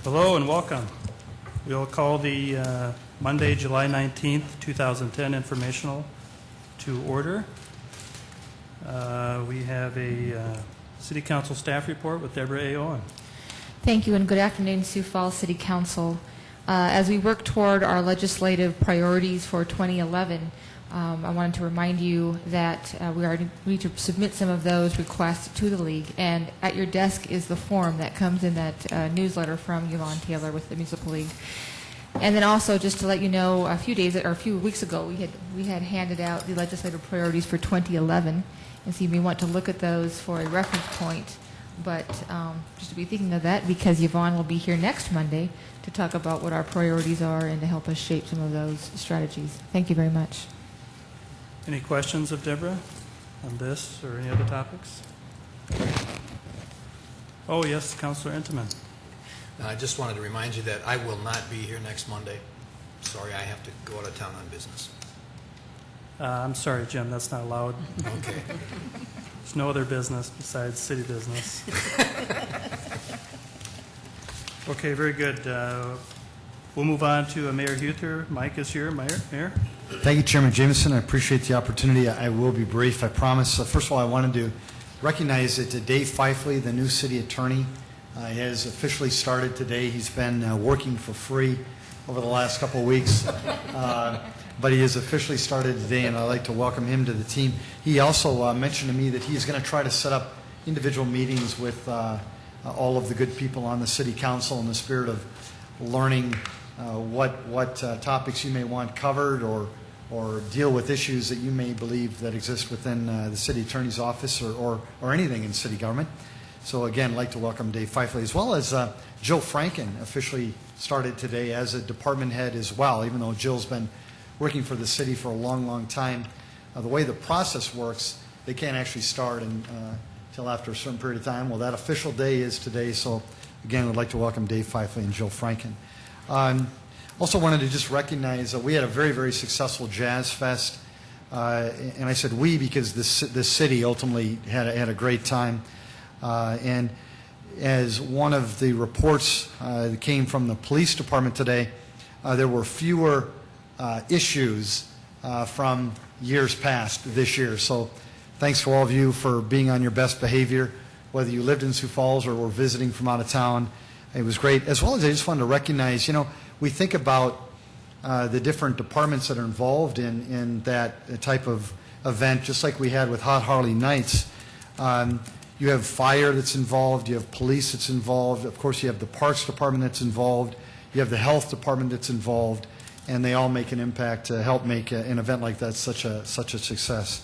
Hello and welcome. We'll call the Monday, July 19th, 2010 informational to order. We have a City Council staff report with Deborah A. Owen. Thank you, and good afternoon, Sioux Falls City Council. As we work toward our legislative priorities for 2011, I wanted to remind you that we need to submit some of those requests to the League, and at your desk is the form that comes in that newsletter from Yvonne Taylor with the Municipal League. And then also, just to let you know, a few weeks ago, we had handed out the legislative priorities for 2011, and so you may want to look at those for a reference point. But just to be thinking of that, because Yvonne will be here next Monday to talk about what our priorities are and to help us shape some of those strategies. Thank you very much. Any questions of Deborah on this or any other topics? Oh, yes, Councilor Intiman. I just wanted to remind you that I will not be here next Monday. Sorry, I have to go out of town on business. I'm sorry, Jim, that's not allowed. Okay. There's no other business besides city business. Okay, very good. We'll move on to Mayor Huther. Mike is here. Mayor? Thank you, Chairman Jameson. I appreciate the opportunity. I will be brief, I promise. First of all, I wanted to recognize that Dave Fifley, the new city attorney, has officially started today. He's been working for free over the last couple of weeks, but he has officially started today, and I'd like to welcome him to the team. He also mentioned to me that he's going to try to set up individual meetings with all of the good people on the city council in the spirit of learning what topics you may want covered or deal with issues that you may believe that exist within the city attorney's office or anything in city government. So again, I'd like to welcome Dave Fifley, as well as Jill Franken officially started today as a department head as well, even though Jill's been working for the city for a long, long time. The way the process works, they can't actually start until after a certain period of time. Well, that official day is today, so again, I'd like to welcome Dave Fifley and Jill Franken. Also wanted to just recognize that we had a very, very successful Jazz Fest, and I said we because the city ultimately had a great time. And as one of the reports that came from the police department today, there were fewer issues from years past this year. So thanks to all of you for being on your best behavior, whether you lived in Sioux Falls or were visiting from out of town. It was great. As well as I just wanted to recognize, we think about the different departments that are involved in that type of event, just like we had with Hot Harley Nights. You have fire that's involved, you have police that's involved, of course you have the parks department that's involved, you have the health department that's involved, and they all make an impact to help make an event like that such a success.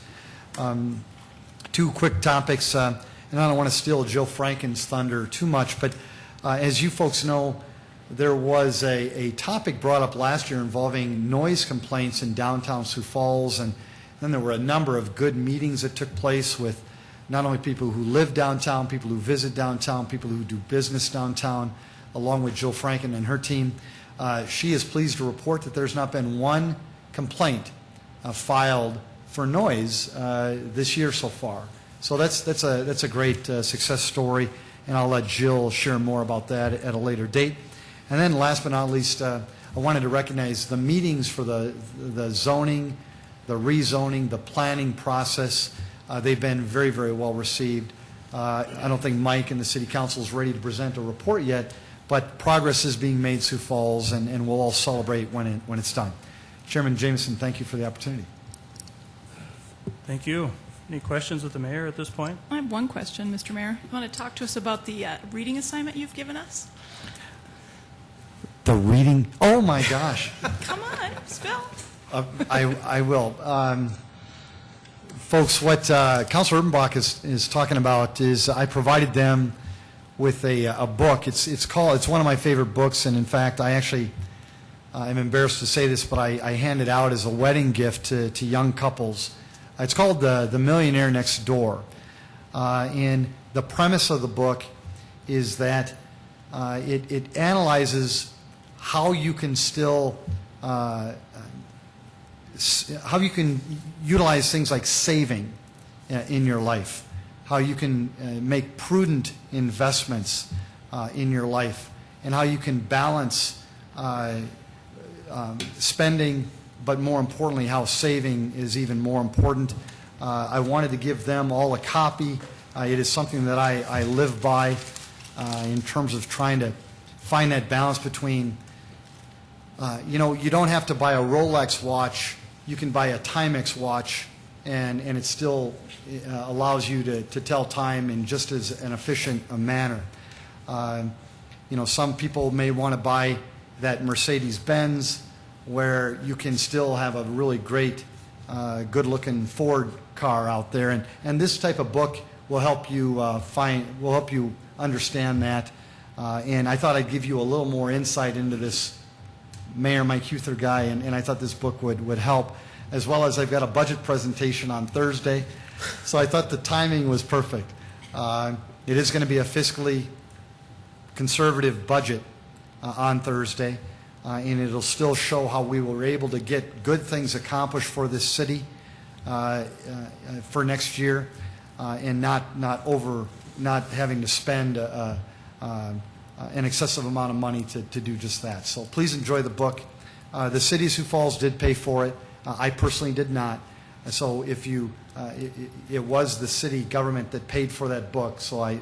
Two quick topics, and I don't want to steal Jill Franken's thunder too much, but as you folks know, there was a topic brought up last year involving noise complaints in downtown Sioux Falls, and then there were a number of good meetings that took place with not only people who live downtown, people who visit downtown, people who do business downtown, along with Jill Franken and her team. She is pleased to report that there's not been one complaint filed for noise this year so far. So that's a great success story, and I'll let Jill share more about that at a later date. And then last but not least, I wanted to recognize the meetings for the zoning, the rezoning, the planning process. They've been very, very well received. I don't think Mike and the City Council is ready to present a report yet, but progress is being made Sioux Falls, and we'll all celebrate when it's done. Chairman Jameson, thank you for the opportunity. Thank you. Any questions with the mayor at this point? I have one question, Mr. Mayor. You want to talk to us about the reading assignment you've given us? The reading, oh my gosh. Come on, spill. I will. Folks, what Councilor Urbanbach is talking about is I provided them with a book. It's one of my favorite books, and in fact, I actually am embarrassed to say this, but I hand it out as a wedding gift to young couples. It's called The Millionaire Next Door, and the premise of the book is that it analyzes how you can still how you can utilize things like saving in your life, how you can make prudent investments in your life, and how you can balance spending, but more importantly, how saving is even more important. I wanted to give them all a copy. It is something that I live by in terms of trying to find that balance between, you don't have to buy a Rolex watch. You can buy a Timex watch, and it still allows you to tell time in just as an efficient a manner. Some people may want to buy that Mercedes-Benz, where you can still have a really great, good-looking Ford car out there, and this type of book will help you understand that. And I thought I'd give you a little more insight into this Mayor Mike Huther guy, and I thought this book would help, as well as I've got a budget presentation on Thursday, so I thought the timing was perfect. It is going to be a fiscally conservative budget on Thursday, and it'll still show how we were able to get good things accomplished for this city for next year, and not having to spend an excessive amount of money to do just that. So please enjoy the book. The city of Sioux Falls did pay for it. I personally did not. So if it was the city government that paid for that book. So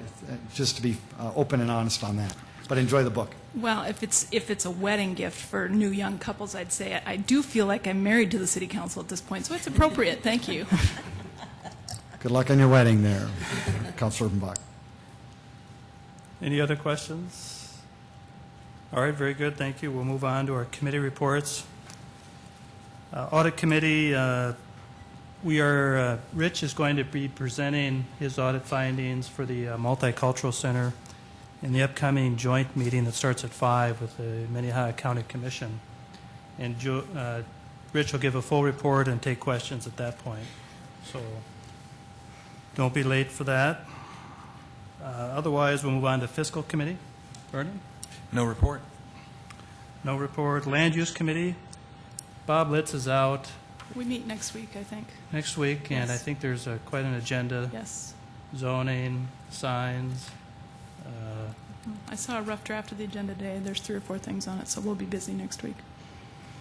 just to be open and honest on that. But enjoy the book. Well, if it's a wedding gift for new young couples, I'd say I do feel like I'm married to the city council at this point, so it's appropriate. Thank you. Good luck on your wedding there, Councilor Urbanbach. Any other questions? All right, very good, thank you. We'll move on to our committee reports. Audit Committee, Rich is going to be presenting his audit findings for the Multicultural Center in the upcoming joint meeting that starts at 5 with the Minnehaha County Commission. And Rich will give a full report and take questions at that point. So don't be late for that. Otherwise, we'll move on to Fiscal Committee. Vernon? No report. No report. Land Use Committee. Bob Litz is out We meet next week, I think. next week, and I Yes. think there's quite an agenda. Yes. Zoning, signs. I saw a rough draft of the agenda today. There's 3 or 4 things on it, so we'll be busy next week.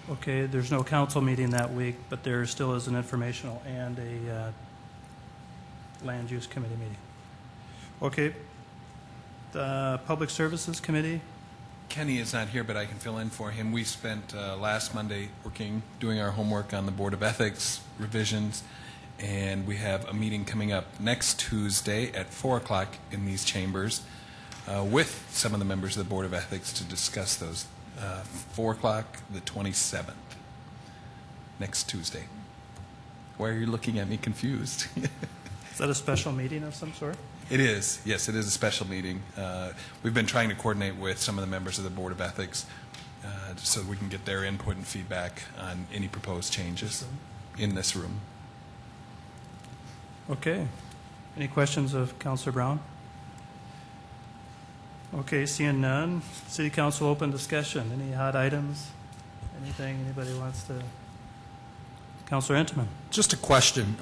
Okay, there's no council meeting that week, but there still is an informational and a Land Use Committee meeting. Okay. The Public Services Committee. Kenny is not here, but I can fill in for him. We spent last Monday doing our homework on the Board of Ethics revisions, and we have a meeting coming up next Tuesday at 4 o'clock in these chambers with some of the members of the Board of Ethics to discuss those. 4 o'clock, the 27th, next Tuesday. Why are you looking at me confused? Is that a special meeting of some sort? It is. Yes, it is a special meeting. We've been trying to coordinate with some of the members of the Board of Ethics so we can get their input and feedback on any proposed changes in this room. Okay. Any questions of Councilor Brown? Okay, seeing none. City Council open discussion. Any hot items? Anything anybody wants to? Councilor Entman. Just a question,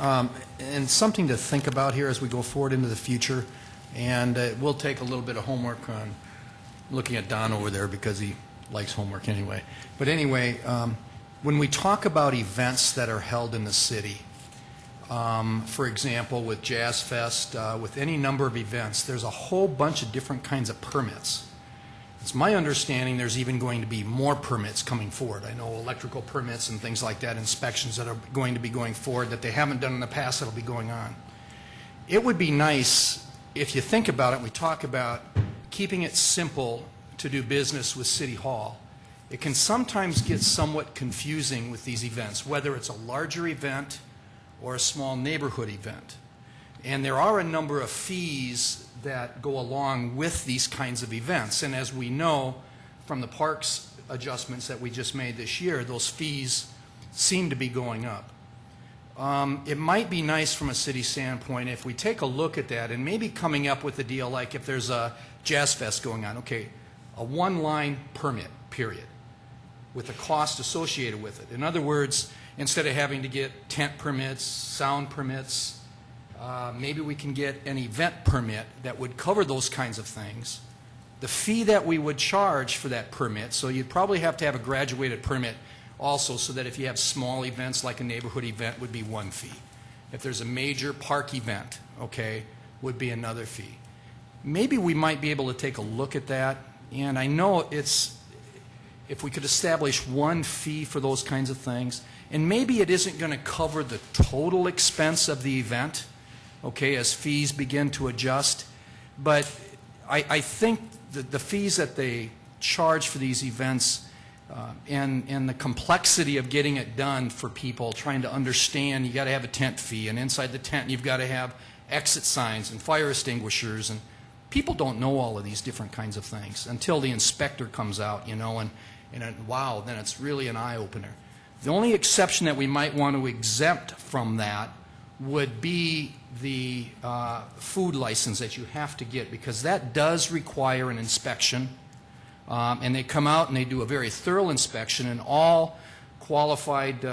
and something to think about here as we go forward into the future, and we'll take a little bit of homework on looking at Don over there because he likes homework anyway. But anyway, when we talk about events that are held in the city, for example, with Jazz Fest, with any number of events, there's a whole bunch of different kinds of permits. It's my understanding there's even going to be more permits coming forward. I know electrical permits and things like that, inspections that are going to be going forward that they haven't done in the past that'll be going on. It would be nice, if you think about it, we talk about keeping it simple to do business with City Hall. It can sometimes get somewhat confusing with these events, whether it's a larger event or a small neighborhood event. And there are a number of fees that go along with these kinds of events. And as we know from the parks adjustments that we just made this year, those fees seem to be going up. It might be nice from a city standpoint if we take a look at that and maybe coming up with a deal like if there's a Jazz Fest going on, okay, a one-line permit, period, with a cost associated with it. In other words, instead of having to get tent permits, sound permits, maybe we can get an event permit that would cover those kinds of things the fee that we would charge for that permit, so you'd probably have to have a graduated permit also, so that if you have small events like a neighborhood event, would be one fee. If there's a major park event, okay, would be another fee. Maybe we might be able to take a look at that, and I know if we could establish one fee for those kinds of things, and maybe it isn't going to cover the total expense of the event, okay, as fees begin to adjust, but I think that the fees that they charge for these events and the complexity of getting it done for people, trying to understand, you got to have a tent fee, and inside the tent you've got to have exit signs and fire extinguishers, and people don't know all of these different kinds of things until the inspector comes out, you know, and wow, then it's really an eye-opener. The only exception that we might want to exempt from that would be the food license that you have to get, because that does require an inspection. And they come out and they do a very thorough inspection, and all qualified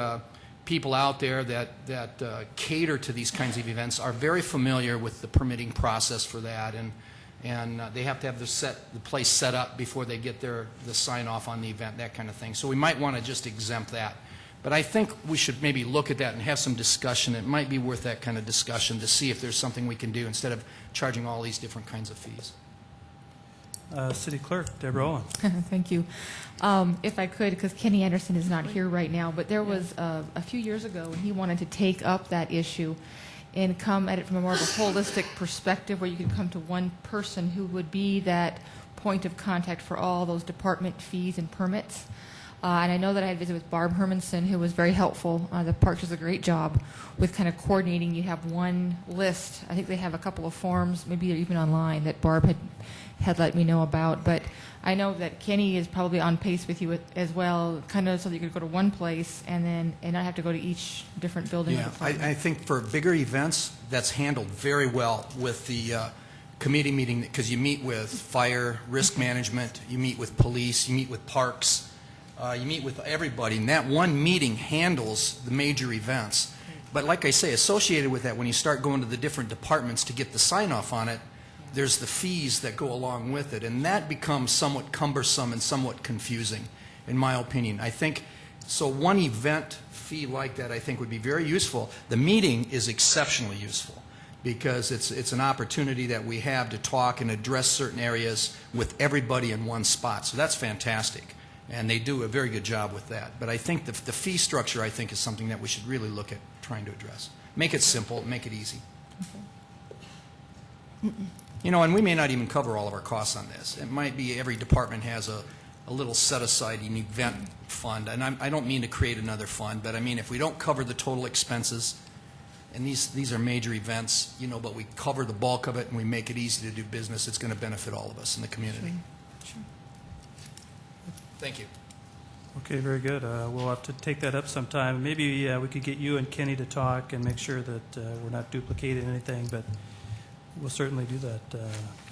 people out there that cater to these kinds of events are very familiar with the permitting process for that, and they have to have the place set up before they get the sign off on the event, that kind of thing. So we might want to just exempt that. But I think we should maybe look at that and have some discussion. It might be worth that kind of discussion to see if there's something we can do instead of charging all these different kinds of fees. City Clerk, Deborah Owen. Thank you. If I could, because Kenny Anderson is not here right now, but there was a few years ago when he wanted to take up that issue and come at it from a more of a holistic perspective, where you could come to one person who would be that point of contact for all those department fees and permits. And I know that I had visited with Barb Hermanson, who was very helpful. The park does a great job with kind of coordinating. You have one list. I think they have a couple of forms, maybe they're even online, that Barb had let me know about. But I know that Kenny is probably on pace with you as well, kind of so that you could go to one place and not have to go to each different building. Yeah, I think for bigger events, that's handled very well with the committee meeting, because you meet with fire, risk management, you meet with police, you meet with parks. You meet with everybody, and that one meeting handles the major events. But like I say, associated with that, when you start going to the different departments to get the sign-off on it, there's the fees that go along with it, and that becomes somewhat cumbersome and somewhat confusing, in my opinion. I think, so one event fee like that, I think, would be very useful. The meeting is exceptionally useful, because it's an opportunity that we have to talk and address certain areas with everybody in one spot, so that's fantastic. And they do a very good job with that. But I think the fee structure, I think, is something that we should really look at trying to address. Make it simple, make it easy. You know, and we may not even cover all of our costs on this. It might be every department has a little set-aside an event fund. And I don't mean to create another fund, but I mean, if we don't cover the total expenses, and these are major events, you know, but we cover the bulk of it and we make it easy to do business, it's going to benefit all of us in the community. Sure. Thank you. Okay, very good. We'll have to take that up sometime. Maybe we could get you and Kenny to talk and make sure that we're not duplicating anything, but we'll certainly do that.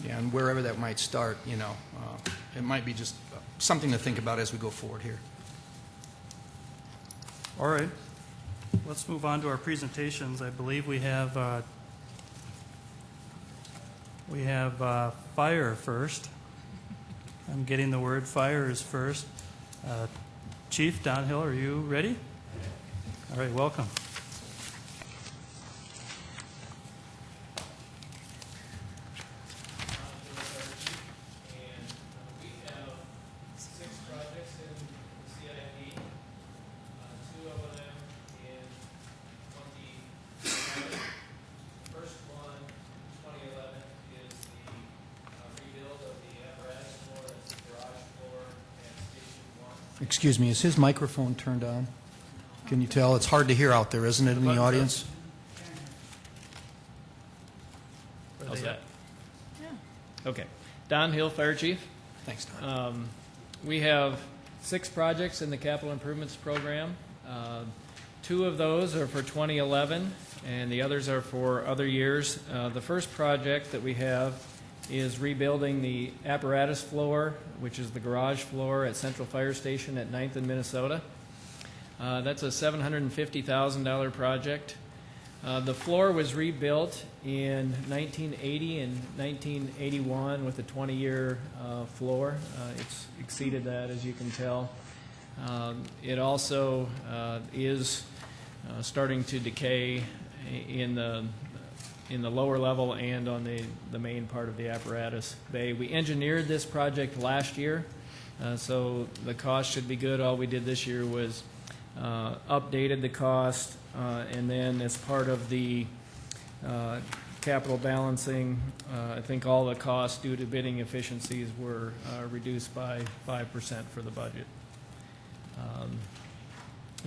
Yeah, and wherever that might start, you know, it might be just something to think about as we go forward here. All right. Let's move on to our presentations. I believe we have fire first. I'm getting the word fire is first. Chief Downhill, are you ready? All right, welcome. Excuse me, is his microphone turned on? Can you tell? It's hard to hear out there, isn't it, in the audience? How's that? Yeah. Okay. Don Hill, Fire Chief. Thanks, Don. We have 6 projects in the capital improvements program. 2 of those are for 2011, and the others are for other years. The first project that we have is rebuilding the apparatus floor, which is the garage floor at Central Fire Station at 9th and Minnesota. That's a $750,000 project. The floor was rebuilt in 1980 and 1981 with a 20-year floor. It's exceeded that, as you can tell. It also is starting to decay in the lower level and on the main part of the apparatus bay. We engineered this project last year, so the cost should be good. All we did this year was updated the cost, and then as part of the capital balancing, I think all the costs due to bidding efficiencies were reduced by 5% for the budget.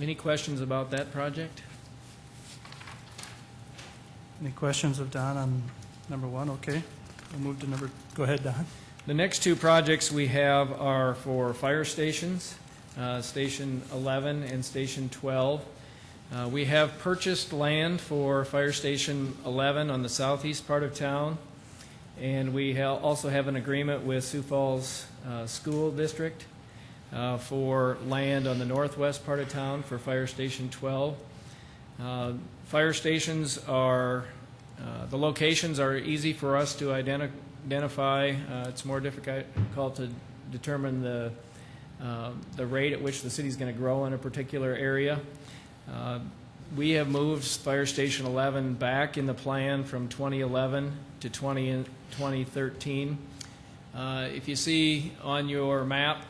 Any questions about that project? Any questions of Don on number 1? Okay. We'll move to number, go ahead, Don. The next two projects we have are for fire stations, Station 11 and Station 12. We have purchased land for Fire Station 11 on the southeast part of town, and we also have an agreement with Sioux Falls School District for land on the northwest part of town for Fire Station 12. Fire stations are, the locations are easy for us to identify. It's more difficult to determine the rate at which the city is going to grow in a particular area. We have moved Fire Station 11 back in the plan from 2011 to 2013. If you see on your map,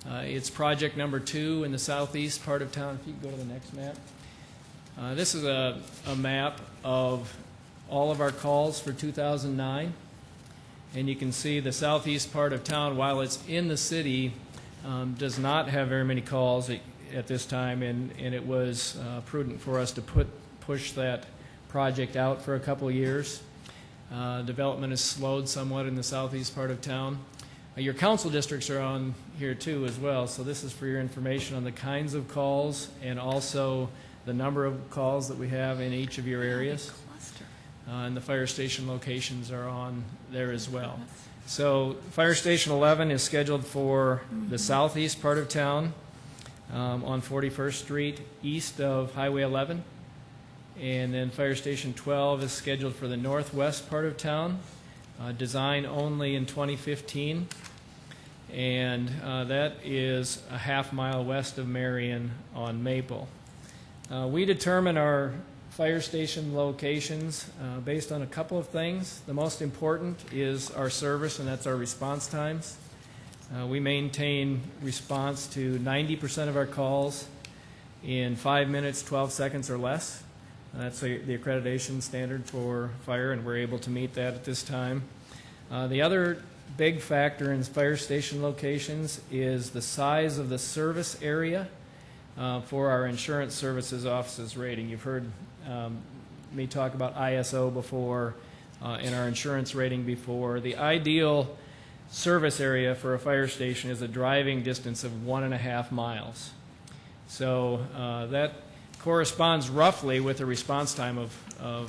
it's project number 2 in the southeast part of town. If you can go to the next map. This is a map of all of our calls for 2009, and you can see the southeast part of town, while it's in the city, does not have very many calls at this time, and it was prudent for us to push that project out for a couple of years. Development has slowed somewhat in the southeast part of town. Your council districts are on here too as well, so this is for your information on the kinds of calls and also the number of calls that we have in each of your areas. And the fire station locations are on there as well. So Fire Station 11 is scheduled for the southeast part of town on 41st Street east of Highway 11. And then Fire Station 12 is scheduled for the northwest part of town, design only in 2015. And that is a half-mile west of Marion on Maple. We determine our fire station locations based on a couple of things. The most important is our service, and that's our response times. We maintain response to 90% of our calls in 5 minutes, 12 seconds or less. That's the accreditation standard for fire, and we're able to meet that at this time. The other big factor in fire station locations is the size of the service area for our insurance services offices rating. You've heard me talk about ISO before and our insurance rating before. The ideal service area for a fire station is a driving distance of 1.5 miles. So that corresponds roughly with a response time of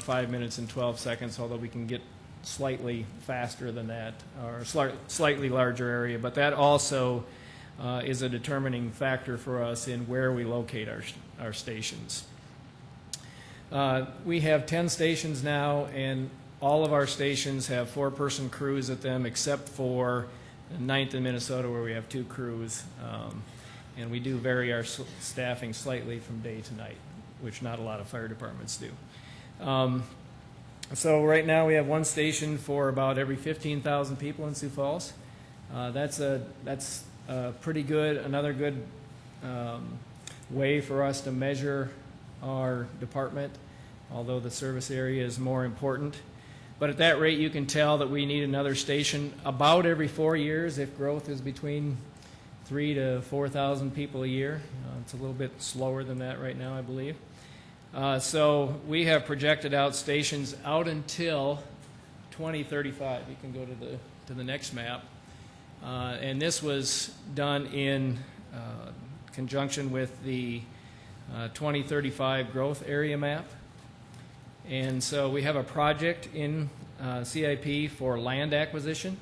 5 minutes and 12 seconds, although we can get slightly faster than that, or slightly larger area. But that also is a determining factor for us in where we locate our stations. We have 10 stations now, and all of our stations have 4-person crews at them, except for 9th in Minnesota, where we have 2 crews. And we do vary our staffing slightly from day to night, which not a lot of fire departments do. So right now we have 1 station for about every 15,000 people in Sioux Falls. That's pretty good. Another good way for us to measure our department, although the service area is more important. But at that rate, you can tell that we need another station about every 4 years if growth is between 3,000 to 4,000 people a year. It's a little bit slower than that right now, I believe. So we have projected out stations out until 2035. You can go to the next map. And this was done in conjunction with the 2035 growth area map. And so we have a project in CIP for land acquisition,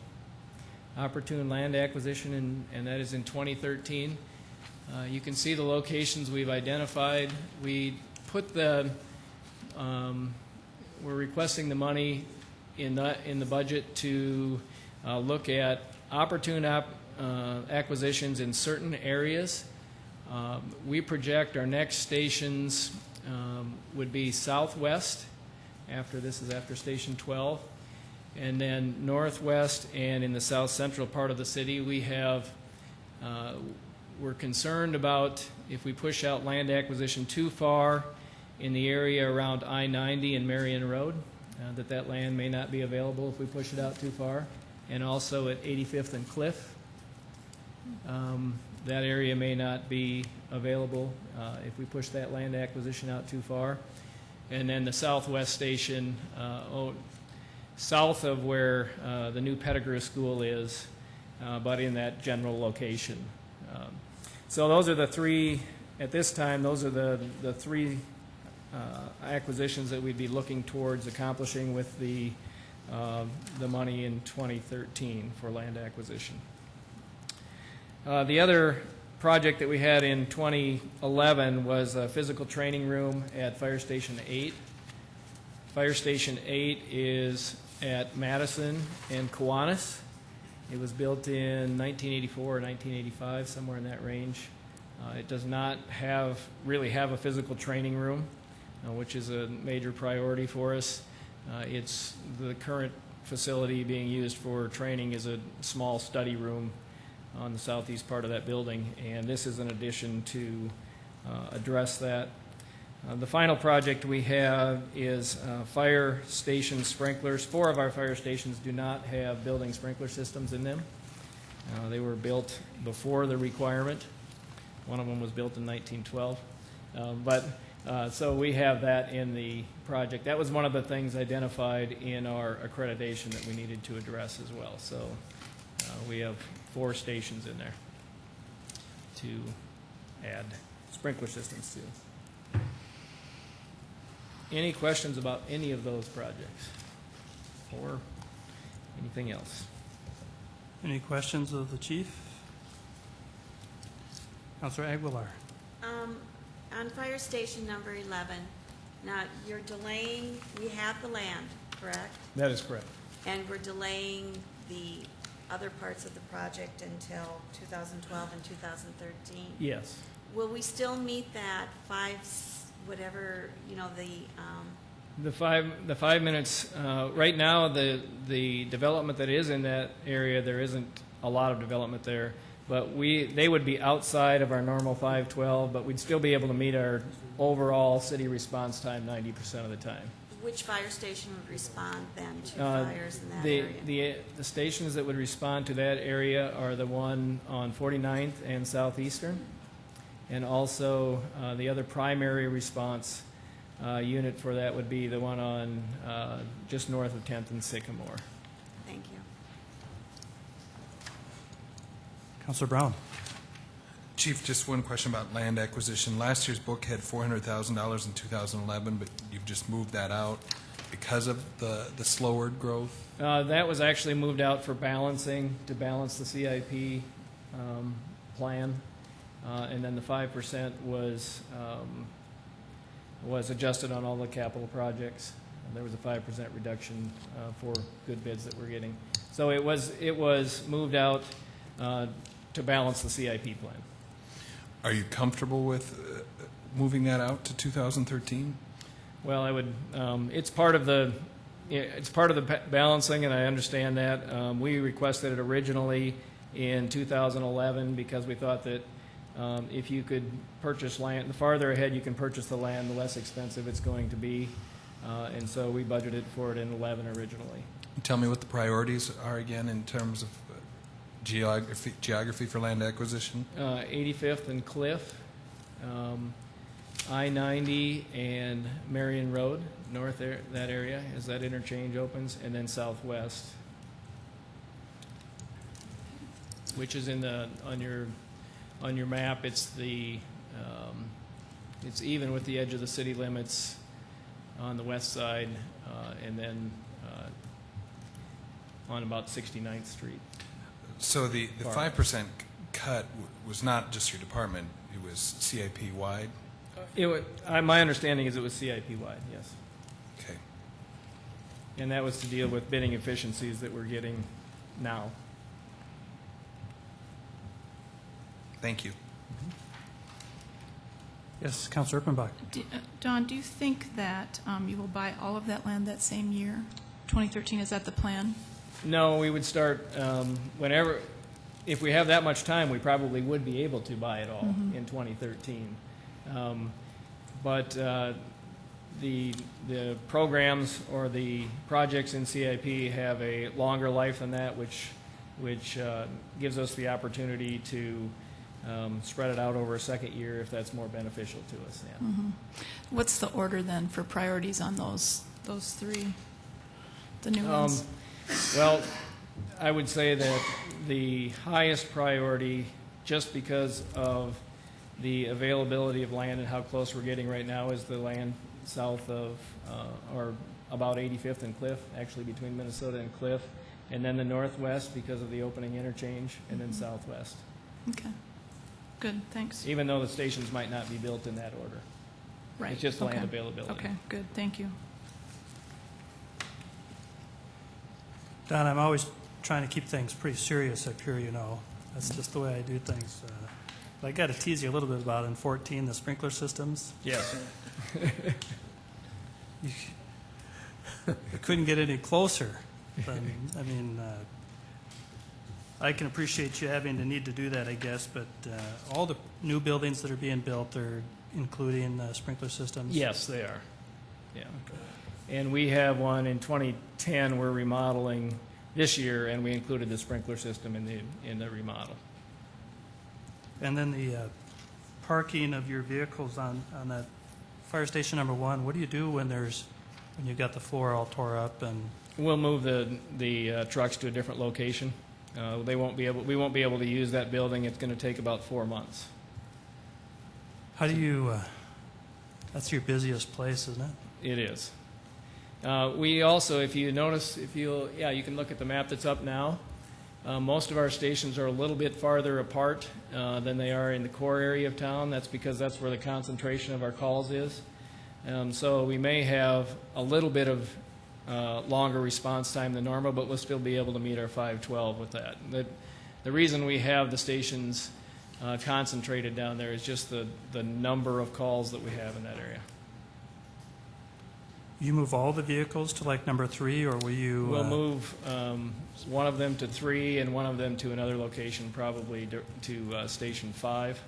opportune land acquisition, and that is in 2013. You can see the locations we've identified. We put the requesting the money in the budget to look at opportune acquisitions in certain areas. We project our next stations would be southwest, after Station 12, and then northwest and in the south central part of the city. We're concerned about if we push out land acquisition too far in the area around I-90 and Marion Road, that land may not be available if we push it out too far, and also at 85th and Cliff. That area may not be available if we push that land acquisition out too far. And then the southwest station, south of where the new Pettigrew School is, but in that general location. So those are the three, at this time, those are the three acquisitions that we'd be looking towards accomplishing with the money in 2013 for land acquisition. The other project that we had in 2011 was a physical training room at Fire Station 8. Fire Station 8 is at Madison and Kiwanis. It was built in 1984 or 1985, somewhere in that range. It does not really have a physical training room, which is a major priority for us. It's the current facility being used for training is a small study room on the southeast part of that building, and this is an addition to address that. The final project we have is fire station sprinklers. 4 of our fire stations do not have building sprinkler systems in them. They were built before the requirement. One of them was built in 1912. So we have that in the project. That was one of the things identified in our accreditation that we needed to address as well. So we have 4 stations in there to add sprinkler systems to. Any questions about any of those projects or anything else? Any questions of the chief? Councilor Aguilar. On fire station number 11, now you're delaying, we have the land, correct? That is correct. And we're delaying the other parts of the project until 2012 and 2013? Yes. Will we still meet that whatever, The 5 minutes, right now, the development that is in that area, there isn't a lot of development there, but they would be outside of our normal 512, but we'd still be able to meet our overall city response time 90% of the time. which fire station would respond then to fires in that area? The stations that would respond to that area are the one on 49th and Southeastern, and also the other primary response unit for that would be the one on just north of 10th and Sycamore. Thank you. Councilor Brown. Chief, just one question about land acquisition. Last year's book had $400,000 in 2011, but you've just moved that out because of the slower growth? That was actually moved out for balancing, to balance the CIP plan. And then the 5% was adjusted on all the capital projects. There was a 5% reduction for good bids that we're getting. So it was moved out to balance the CIP plan. Are you comfortable with moving that out to 2013? Well, I would. It's part of the balancing, and I understand that. We requested it originally in 2011 because we thought that if you could purchase land, the farther ahead you can purchase the land, the less expensive it's going to be, and so we budgeted for it in 11 originally. Tell me what the priorities are again in terms of geography for land acquisition. 85th and Cliff, I-90 and Marion Road, north there, that area, as that interchange opens, and then southwest, which is on your map. It's it's even with the edge of the city limits on the west side, and then on about 69th Street. So the 5% cut was not just your department; it was CIP wide. My understanding is it was CIP wide. Yes. Okay. and that was to deal with bidding efficiencies that we're getting now. Thank you. Yes, Councilor Erpenbach. Don, do you think that you will buy all of that land that same year? 2013, is that the plan? No, we would start whenever, if we have that much time, we probably would be able to buy it all in 2013. But the programs or the projects in CIP have a longer life than that, which gives us the opportunity to spread it out over a second year if that's more beneficial to us. Yeah. What's the order then for priorities on those three, the new ones? Well, I would say that the highest priority, just because of the availability of land and how close we're getting right now, is the land south of, or about 85th and Cliff, actually between Minnesota and Cliff, and then the northwest because of the opening interchange, and then southwest, Okay, good, thanks. even though the stations might not be built in that order. Right. It's just land okay. availability. Okay, good, thank you. Don, I'm always trying to keep things pretty serious up here, you know. That's just the way I do things. But I got to tease you a little bit about in 14, the sprinkler systems. Yes. You couldn't get any closer. I mean, I can appreciate you having the need to do that, I guess, but all the new buildings that are being built are including sprinkler systems? Yes, they are. Yeah. And we have one in 2010 we're remodeling this year, and we included the sprinkler system in the remodel. And then the parking of your vehicles on that fire station number 1, what do you do when you've got the floor all tore up? And We'll move the trucks to a different location. We won't be able to use that building. It's going to take about 4 months. how do you, that's your busiest place, isn't it? It is. We also, if you notice, you can look at the map that's up now. Most of our stations are a little bit farther apart than they are in the core area of town. That's because that's where the concentration of our calls is. So we may have a little bit of longer response time than normal, but we'll still be able to meet our 512 with that. The reason we have the stations concentrated down there is just the number of calls that we have in that area. You move all the vehicles to like number 3, or will you? We'll move one of them to 3 and one of them to another location, probably to Station 5.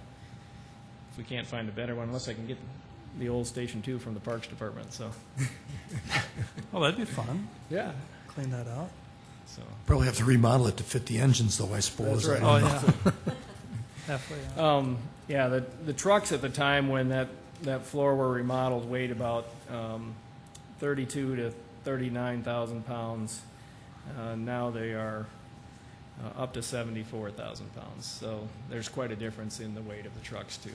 If we can't find a better one, unless I can get the old Station 2 from the Parks Department. So, Oh, that'd be fun. yeah. Clean that out. So, Probably have to remodel it to fit the engines, though, I suppose. That's right. I Oh, don't know. yeah. Halfway out. yeah, the trucks at the time when that floor were remodeled weighed about 32 to 39,000 pounds. Now they are up to 74,000 pounds. So there's quite a difference in the weight of the trucks, too.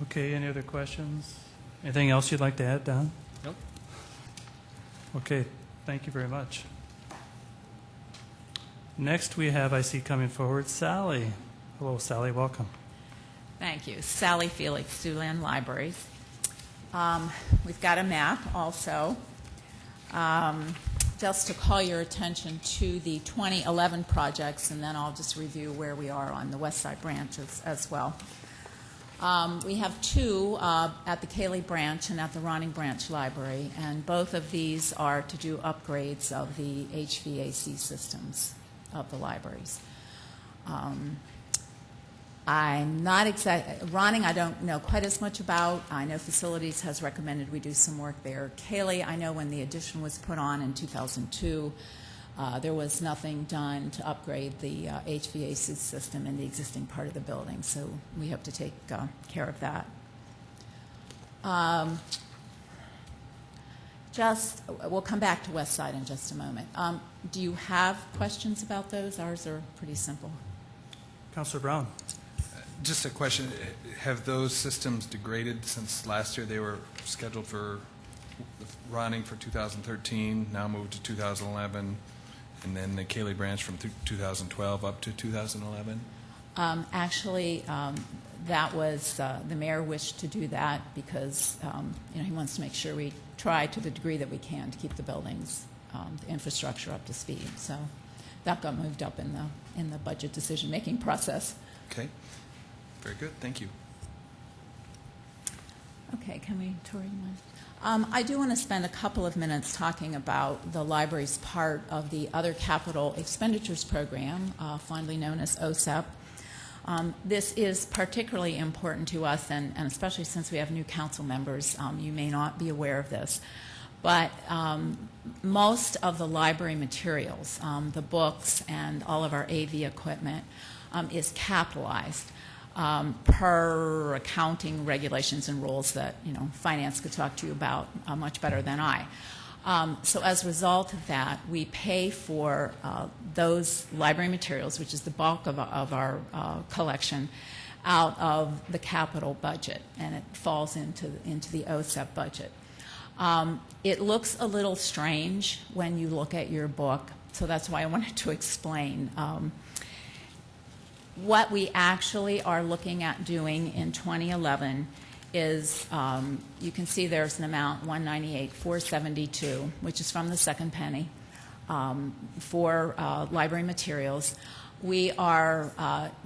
Okay, any other questions? Anything else you'd like to add, Don? Nope. Okay, thank you very much. Next we have, I see coming forward, Sally. Hello, Sally, welcome. Thank you. Sally Felix, Siouxland Libraries. We've got a map also. Just to call your attention to the 2011 projects, and then I'll just review where we are on the West Side branch as well. We have 2 at the Cayley branch and at the Ronning Branch Library, and both of these are to do upgrades of the HVAC systems of the libraries. I'm not Ronning, I don't know quite as much about. I know Facilities has recommended we do some work there. Cayley, I know when the addition was put on in 2002, there was nothing done to upgrade the HVAC system in the existing part of the building, so we hope to take care of that. We'll come back to West Side in just a moment. Do you have questions about those? Ours are pretty simple. Councilor Brown. Just a question, have those systems degraded since last year? They were scheduled for running for 2013, now moved to 2011, and then the Cayley branch from 2012 up to 2011? Actually, that was, the mayor wished to do that because, he wants to make sure we try to the degree that we can to keep the buildings, the infrastructure up to speed. So that got moved up in the budget decision-making process. Okay. Very good. Thank you. Okay, can we, Tori, you mind? I do want to spend a couple of minutes talking about the library's part of the Other Capital Expenditures Program, fondly known as OSEP. This is particularly important to us, and especially since we have new council members, you may not be aware of this. But most of the library materials, the books and all of our AV equipment, is capitalized per accounting regulations and rules that, finance could talk to you about much better than I. So as a result of that, we pay for those library materials, which is the bulk of our collection, out of the capital budget, and it falls into the OSEP budget. It looks a little strange when you look at your book, so that's why I wanted to explain. What we actually are looking at doing in 2011 is, you can see there's an amount, $198,472, which is from the second penny, for library materials. We are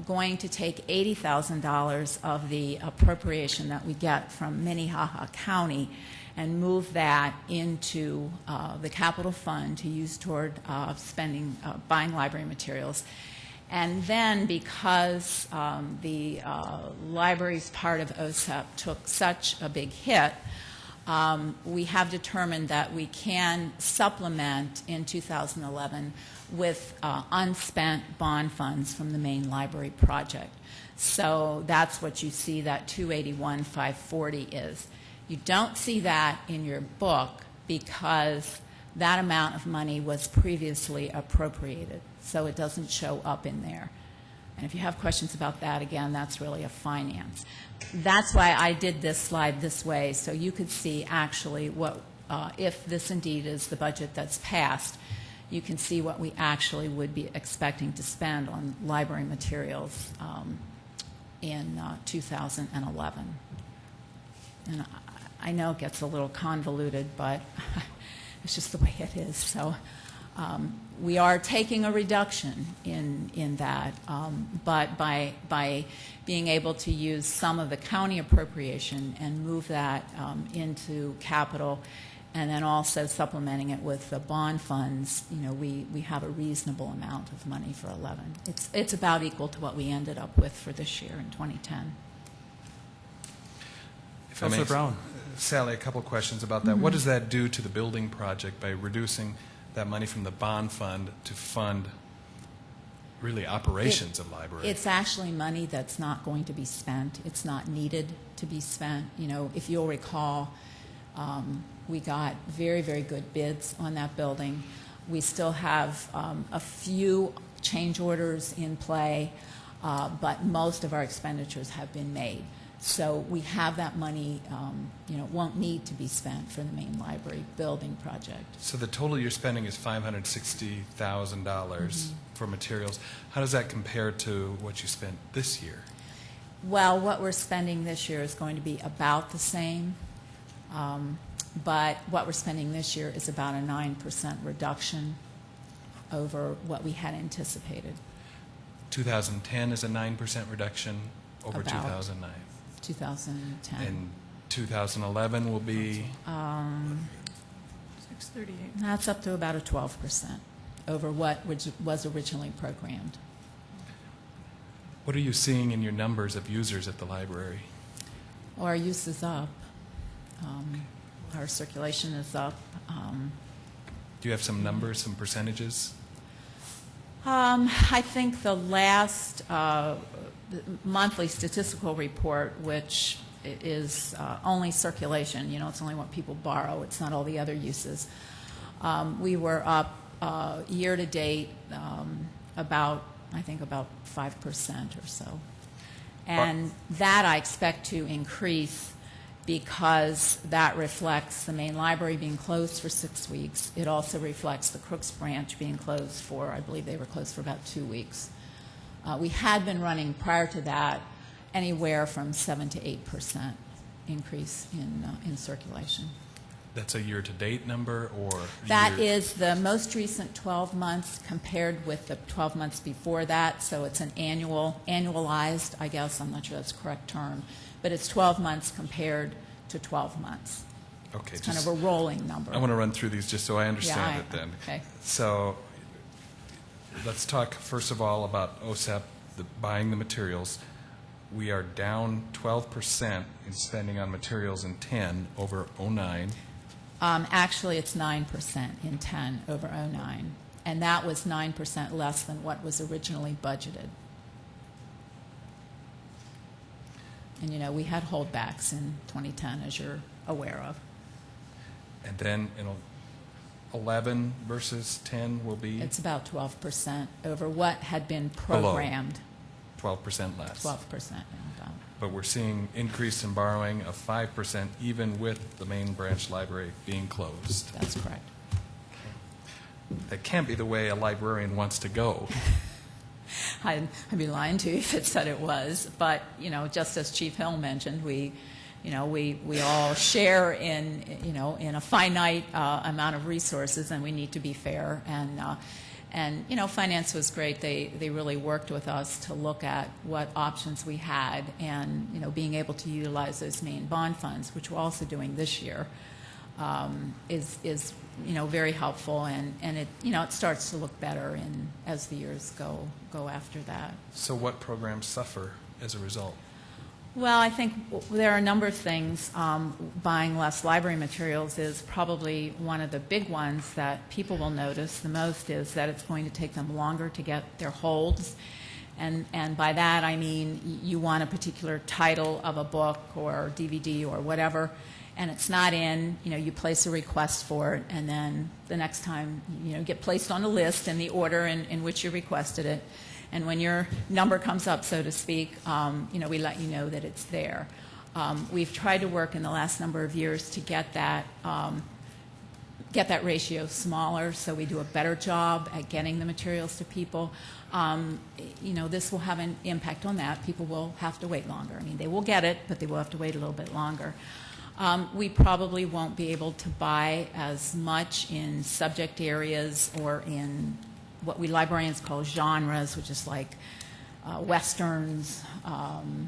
going to take $80,000 of the appropriation that we get from Minnehaha County and move that into the capital fund to use toward buying library materials. And then because the library's part of OSEP took such a big hit, we have determined that we can supplement in 2011 with unspent bond funds from the main library project. So that's what you see that $281,540 is. You don't see that in your book because that amount of money was previously appropriated, so it doesn't show up in there. And if you have questions about that, again, that's really a finance. That's why I did this slide this way, so you could see actually what, if this indeed is the budget that's passed, you can see what we actually would be expecting to spend on library materials in 2011. And I know it gets a little convoluted, but it's just the way it is. So we are taking a reduction in that, but by being able to use some of the county appropriation and move that into capital, and then also supplementing it with the bond funds, we have a reasonable amount of money for 11. It's about equal to what we ended up with for this year in 2010. If I may, Councilor Brown. Sally, a couple questions about that. What does that do to the building project by reducing that money from the bond fund to fund really operations of library? It's actually money that's not going to be spent. It's not needed to be spent. If you'll recall, we got very, very good bids on that building. We still have a few change orders in play, but most of our expenditures have been made. So we have that money, won't need to be spent for the main library building project. So the total you're spending is $560,000 for materials. How does that compare to what you spent this year? Well, what we're spending this year is going to be about the same, but what we're spending this year is about a 9% reduction over what we had anticipated. 2010 is a 9% reduction over About. 2009. 2010. And 2011 will be? 638. That's up to about a 12% over what was originally programmed. What are you seeing in your numbers of users at the library? Well, our use is up. Our circulation is up. Do you have some numbers, some percentages? I think the last monthly statistical report, which is only circulation, it's only what people borrow, it's not all the other uses. We were up year to date about 5% or so. And that I expect to increase because that reflects the main library being closed for 6 weeks. It also reflects the Crooks branch being closed for, I believe they were closed for about 2 weeks. We had been running prior to that anywhere from 7 to 8% increase in circulation. That's a year-to-date number, or? That is the most recent 12 months compared with the 12 months before that, so it's an annualized, I guess, I'm not sure that's the correct term, but it's 12 months compared to 12 months. Okay. It's kind of a rolling number. I want to run through these just so I understand it then. Okay. So let's talk first of all about OSEP, buying the materials. We are down 12% in spending on materials in 10 over 09. Actually, it's 9% in 10 over 09, and that was 9% less than what was originally budgeted. And, you know, we had holdbacks in 2010, as you're aware of. And then in 11 versus 10 will be It's about 12% over what had been Below. programmed. 12% less. 12%. About. But we're seeing increase in borrowing of 5% even with the main branch library being closed. That's correct. That can't be the way a librarian wants to go. I'd be lying to you if it said it was, but, you know, just as Chief Hill mentioned, we all share in, you know, in a finite amount of resources, and we need to be fair. And you know, finance was great. They really worked with us to look at what options we had, and, you know, being able to utilize those main bond funds, which we're also doing this year, is you know, very helpful, and it, you know, it starts to look better as the years go after that. So what programs suffer as a result? Well, I think there are a number of things. Buying less library materials is probably one of the big ones that people will notice the most, is that it's going to take them longer to get their holds. And by that I mean you want a particular title of a book or DVD or whatever, and it's not in, you know, you place a request for it, and then the next time, you know, get placed on the list in the order in which you requested it. And when your number comes up, so to speak, you know, we let you know that it's there. We've tried to work in the last number of years to get that ratio smaller, so we do a better job at getting the materials to people. You know, this will have an impact on that. People will have to wait longer. I mean, they will get it, but they will have to wait a little bit longer. We probably won't be able to buy as much in subject areas or in what we librarians call genres, which is like westerns,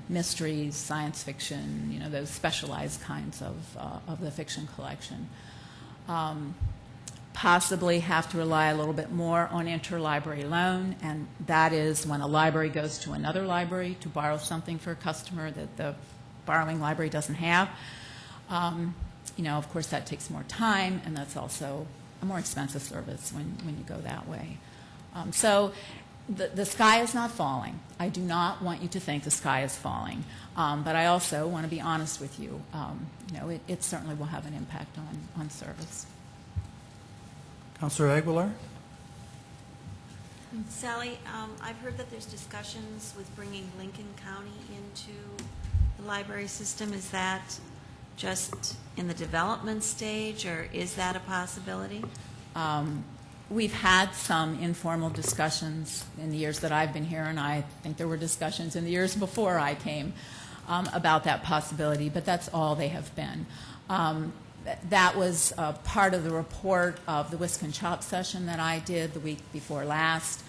mysteries, science fiction, you know, those specialized kinds of the fiction collection. Possibly have to rely a little bit more on interlibrary loan, and that is when a library goes to another library to borrow something for a customer that the borrowing library doesn't have. You know, of course, that takes more time, and that's also a more expensive service when you go that way. So the sky is not falling. I do not want you to think the sky is falling. But I also want to be honest with you. You know, it certainly will have an impact on service. Councilor Aguilar? Sally, I've heard that there's discussions with bringing Lincoln County into the library system. Is that just in the development stage, or is that a possibility? We've had some informal discussions in the years that I've been here, and I think there were discussions in the years before I came about that possibility, but that's all they have been. That was part of the report of the Whisk and Chop session that I did the week before last.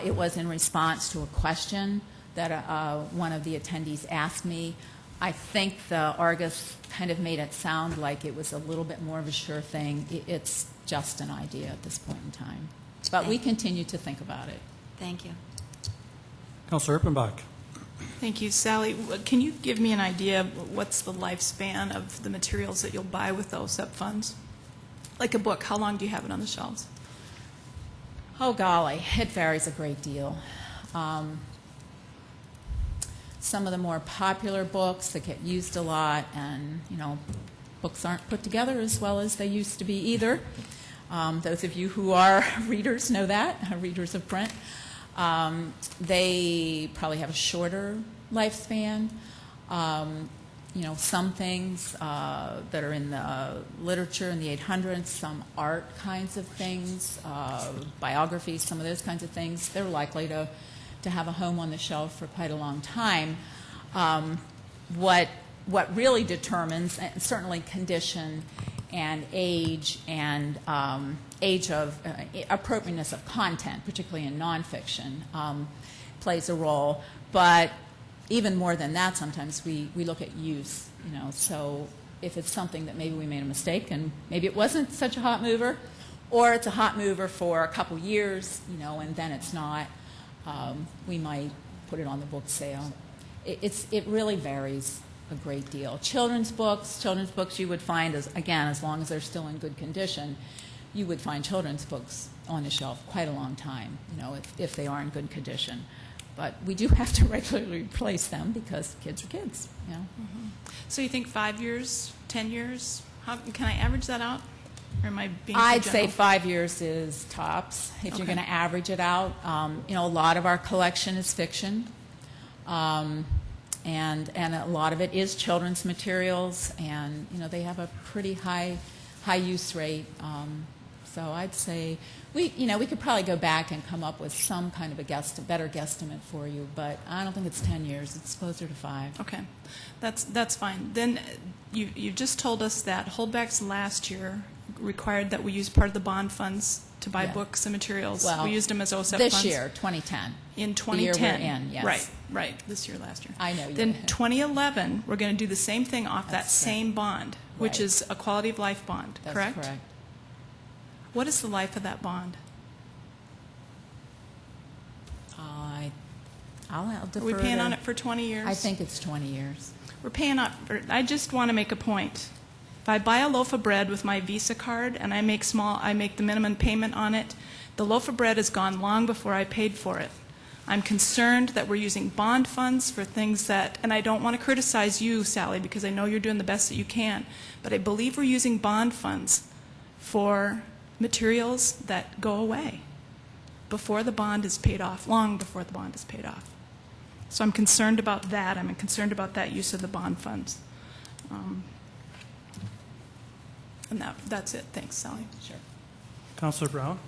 It was in response to a question that one of the attendees asked me. I think the Argus kind of made it sound like it was a little bit more of a sure thing. It's just an idea at this point in time. But we continue to think about it. Thank you. Councilor Erpenbach? Thank you. Sally, can you give me an idea of what's the lifespan of the materials that you'll buy with the OSEP funds? Like a book, how long do you have it on the shelves? Oh, golly, it varies a great deal. Some of the more popular books that get used a lot, and, you know, books aren't put together as well as they used to be either. Those of you who are readers know that, readers of print. They probably have a shorter lifespan. You know, some things that are in the literature in the 800s, some art kinds of things, biographies, some of those kinds of things, they're likely to to have a home on the shelf for quite a long time. What really determines, and certainly condition and age of appropriateness of content, particularly in nonfiction, plays a role. But even more than that, sometimes we look at use. So if it's something that maybe we made a mistake and maybe it wasn't such a hot mover, or it's a hot mover for a couple years, and then it's not, we might put it on the book sale. It really varies a great deal. Children's books you would find, as long as they're still in good condition, you would find children's books on the shelf quite a long time, if they are in good condition. But we do have to regularly replace them because kids are kids. So you think 5 years, 10 years? Can I average that out? Or am I being too I'd say general? 5 years is tops if you're Okay. going to average it out. A lot of our collection is fiction, and a lot of it is children's materials, and they have a pretty high use rate. So I'd say we could probably go back and come up with some kind of a better guesstimate for you, but I don't think it's 10 years. It's closer to 5. Okay, that's fine. Then you just told us that holdbacks last year required that we use part of the bond funds to buy Yeah. books and materials. Well, we used them as OSEP this funds. year, 2010. In The year 2010. we're in, yes. Right. This year, last year. I know you Then did. 2011, we're going to do the same thing off that That's same bond, which Right. is a quality of life bond, That's correct? correct. What is the life of that bond? I'll defer Are we paying to- on it for 20 years? I think it's 20 years. We're paying up. I just want to make a point. If I buy a loaf of bread with my Visa card and I make the minimum payment on it, the loaf of bread is gone long before I paid for it. I'm concerned that we're using bond funds for things that, and I don't want to criticize you, Sally, because I know you're doing the best that you can, but I believe we're using bond funds for materials that go away before the bond is paid off, long before the bond is paid off. So I'm concerned about that. I'm concerned about that use of the bond funds. And that's it. Thanks, Sally. Sure. Councilor Brown?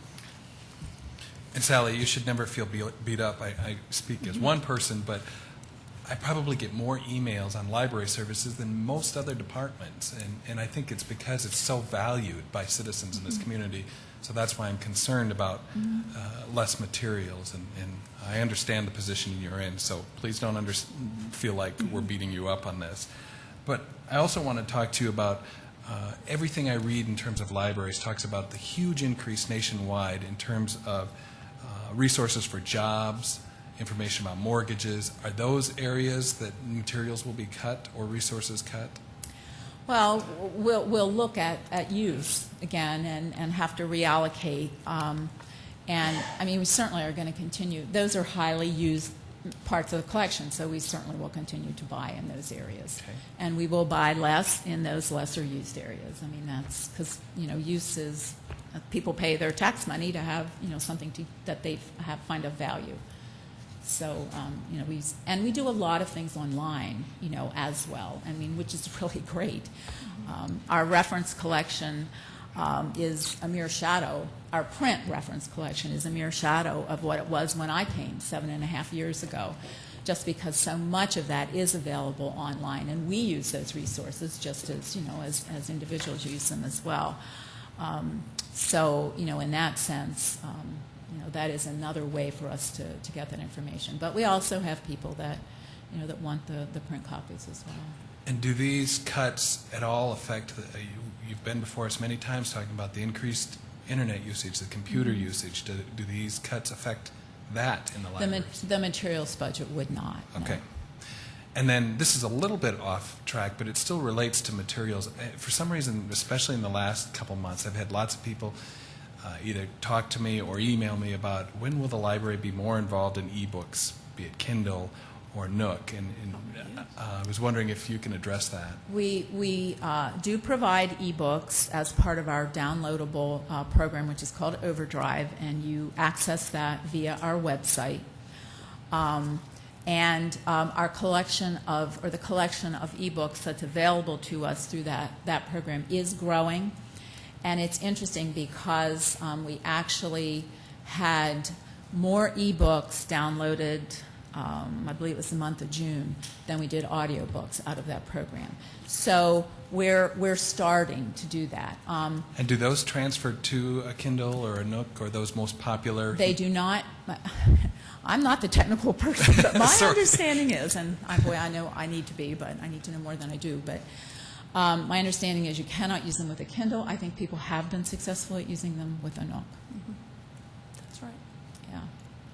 And Sally, you should never feel beat up. I speak as one person, but I probably get more emails on library services than most other departments. And I think it's because it's so valued by citizens in this community. So that's why I'm concerned about less materials. And I understand the position you're in, so please don't feel like we're beating you up on this. But I also want to talk to you about everything I read in terms of libraries talks about the huge increase nationwide in terms of resources for jobs, information about mortgages. Are those areas that materials will be cut or resources cut? Well, we'll look at use again and have to reallocate. And, I mean, we certainly are going to continue. Those are highly used parts of the collection, so we certainly will continue to buy in those areas. Okay. And we will buy less in those lesser used areas. I mean, that's because, use is, people pay their tax money to have, something that they find of value. So, we do a lot of things online, as well, I mean, which is really great. Our reference collection is a mere shadow. Our print reference collection is a mere shadow of what it was when I came 7.5 years ago, just because so much of that is available online, and we use those resources just as, as individuals use them as well. So, in that sense, that is another way for us to get that information. But we also have people that, that want the print copies as well. And do these cuts at all affect, you've been before us many times talking about the increased internet usage, the computer usage. Do these cuts affect that in the libraries? The materials budget would not. no. Okay. And then this is a little bit off track, but it still relates to materials. For some reason, especially in the last couple months, I've had lots of people either talk to me or email me about when will the library be more involved in e-books, be it Kindle or Nook. And I was wondering if you can address that. We do provide ebooks as part of our downloadable program, which is called Overdrive, and you access that via our website. And our collection of ebooks that's available to us through that program is growing. And it's interesting because we actually had more ebooks downloaded, I believe it was the month of June, than we did audiobooks out of that program. So we're starting to do that. And do those transfer to a Kindle or a Nook, or those most popular? They do not. I'm not the technical person, but my Sorry. understanding is, and boy, I know I need to be, but I need to know more than I do. But my understanding is you cannot use them with a Kindle. I think people have been successful at using them with a Nook. That's right. Yeah,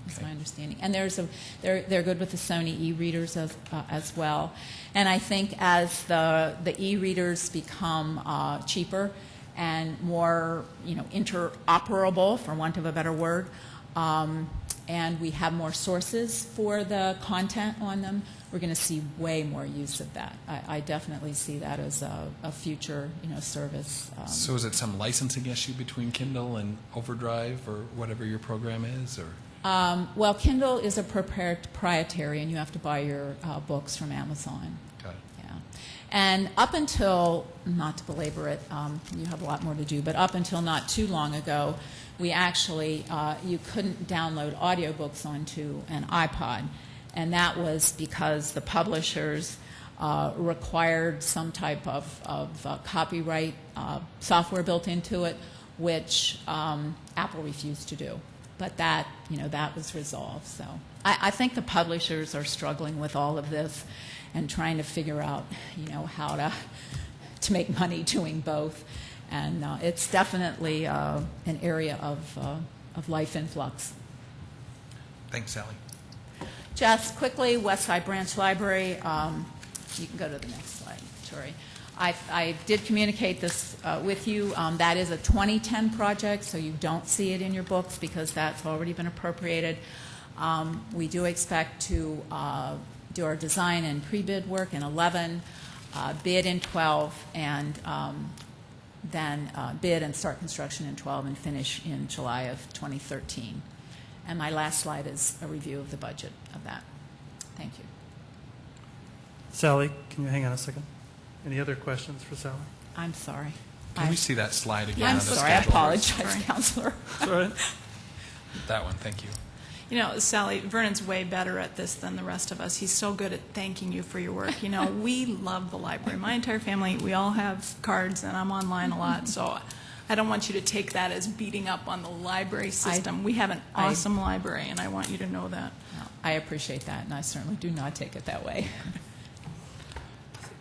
that's Okay. my understanding. And they're good with the Sony e-readers as well. And I think as the e-readers become cheaper and more, interoperable, for want of a better word, and we have more sources for the content on them, we're going to see way more use of that. I definitely see that as a future, service. So is it some licensing issue between Kindle and Overdrive or whatever your program is, or? Well, Kindle is a proprietary, and you have to buy your books from Amazon. Got it. Yeah. And up until, not to belabor it, you have a lot more to do, but up until not too long ago, we actually, you couldn't download audiobooks onto an iPod. And that was because the publishers required some type of copyright software built into it, which Apple refused to do. But that, that was resolved. So I think the publishers are struggling with all of this and trying to figure out, how to make money doing both. And it's definitely an area of life in flux. Thanks, Sally. Just quickly, West Side Branch Library. You can go to the next slide, Tori. I did communicate this with you. That is a 2010 project, so you don't see it in your books because that's already been appropriated. We do expect to do our design and pre-bid work in 11, bid in 12, and then bid and start construction in 12 and finish in July of 2013. And my last slide is a review of the budget of that. Thank you. Sally, can you hang on a second? Any other questions for Sally? I'm sorry. Can we see that slide again? I'm on the sorry. I schedule? apologize, Sorry. Counselor. All right. That one, thank you. Sally, Vernon's way better at this than the rest of us. He's so good at thanking you for your work. We love the library. My entire family, we all have cards, and I'm online a lot, so I don't want you to take that as beating up on the library system. We have an awesome library, and I want you to know that. I appreciate that, and I certainly do not take it that way.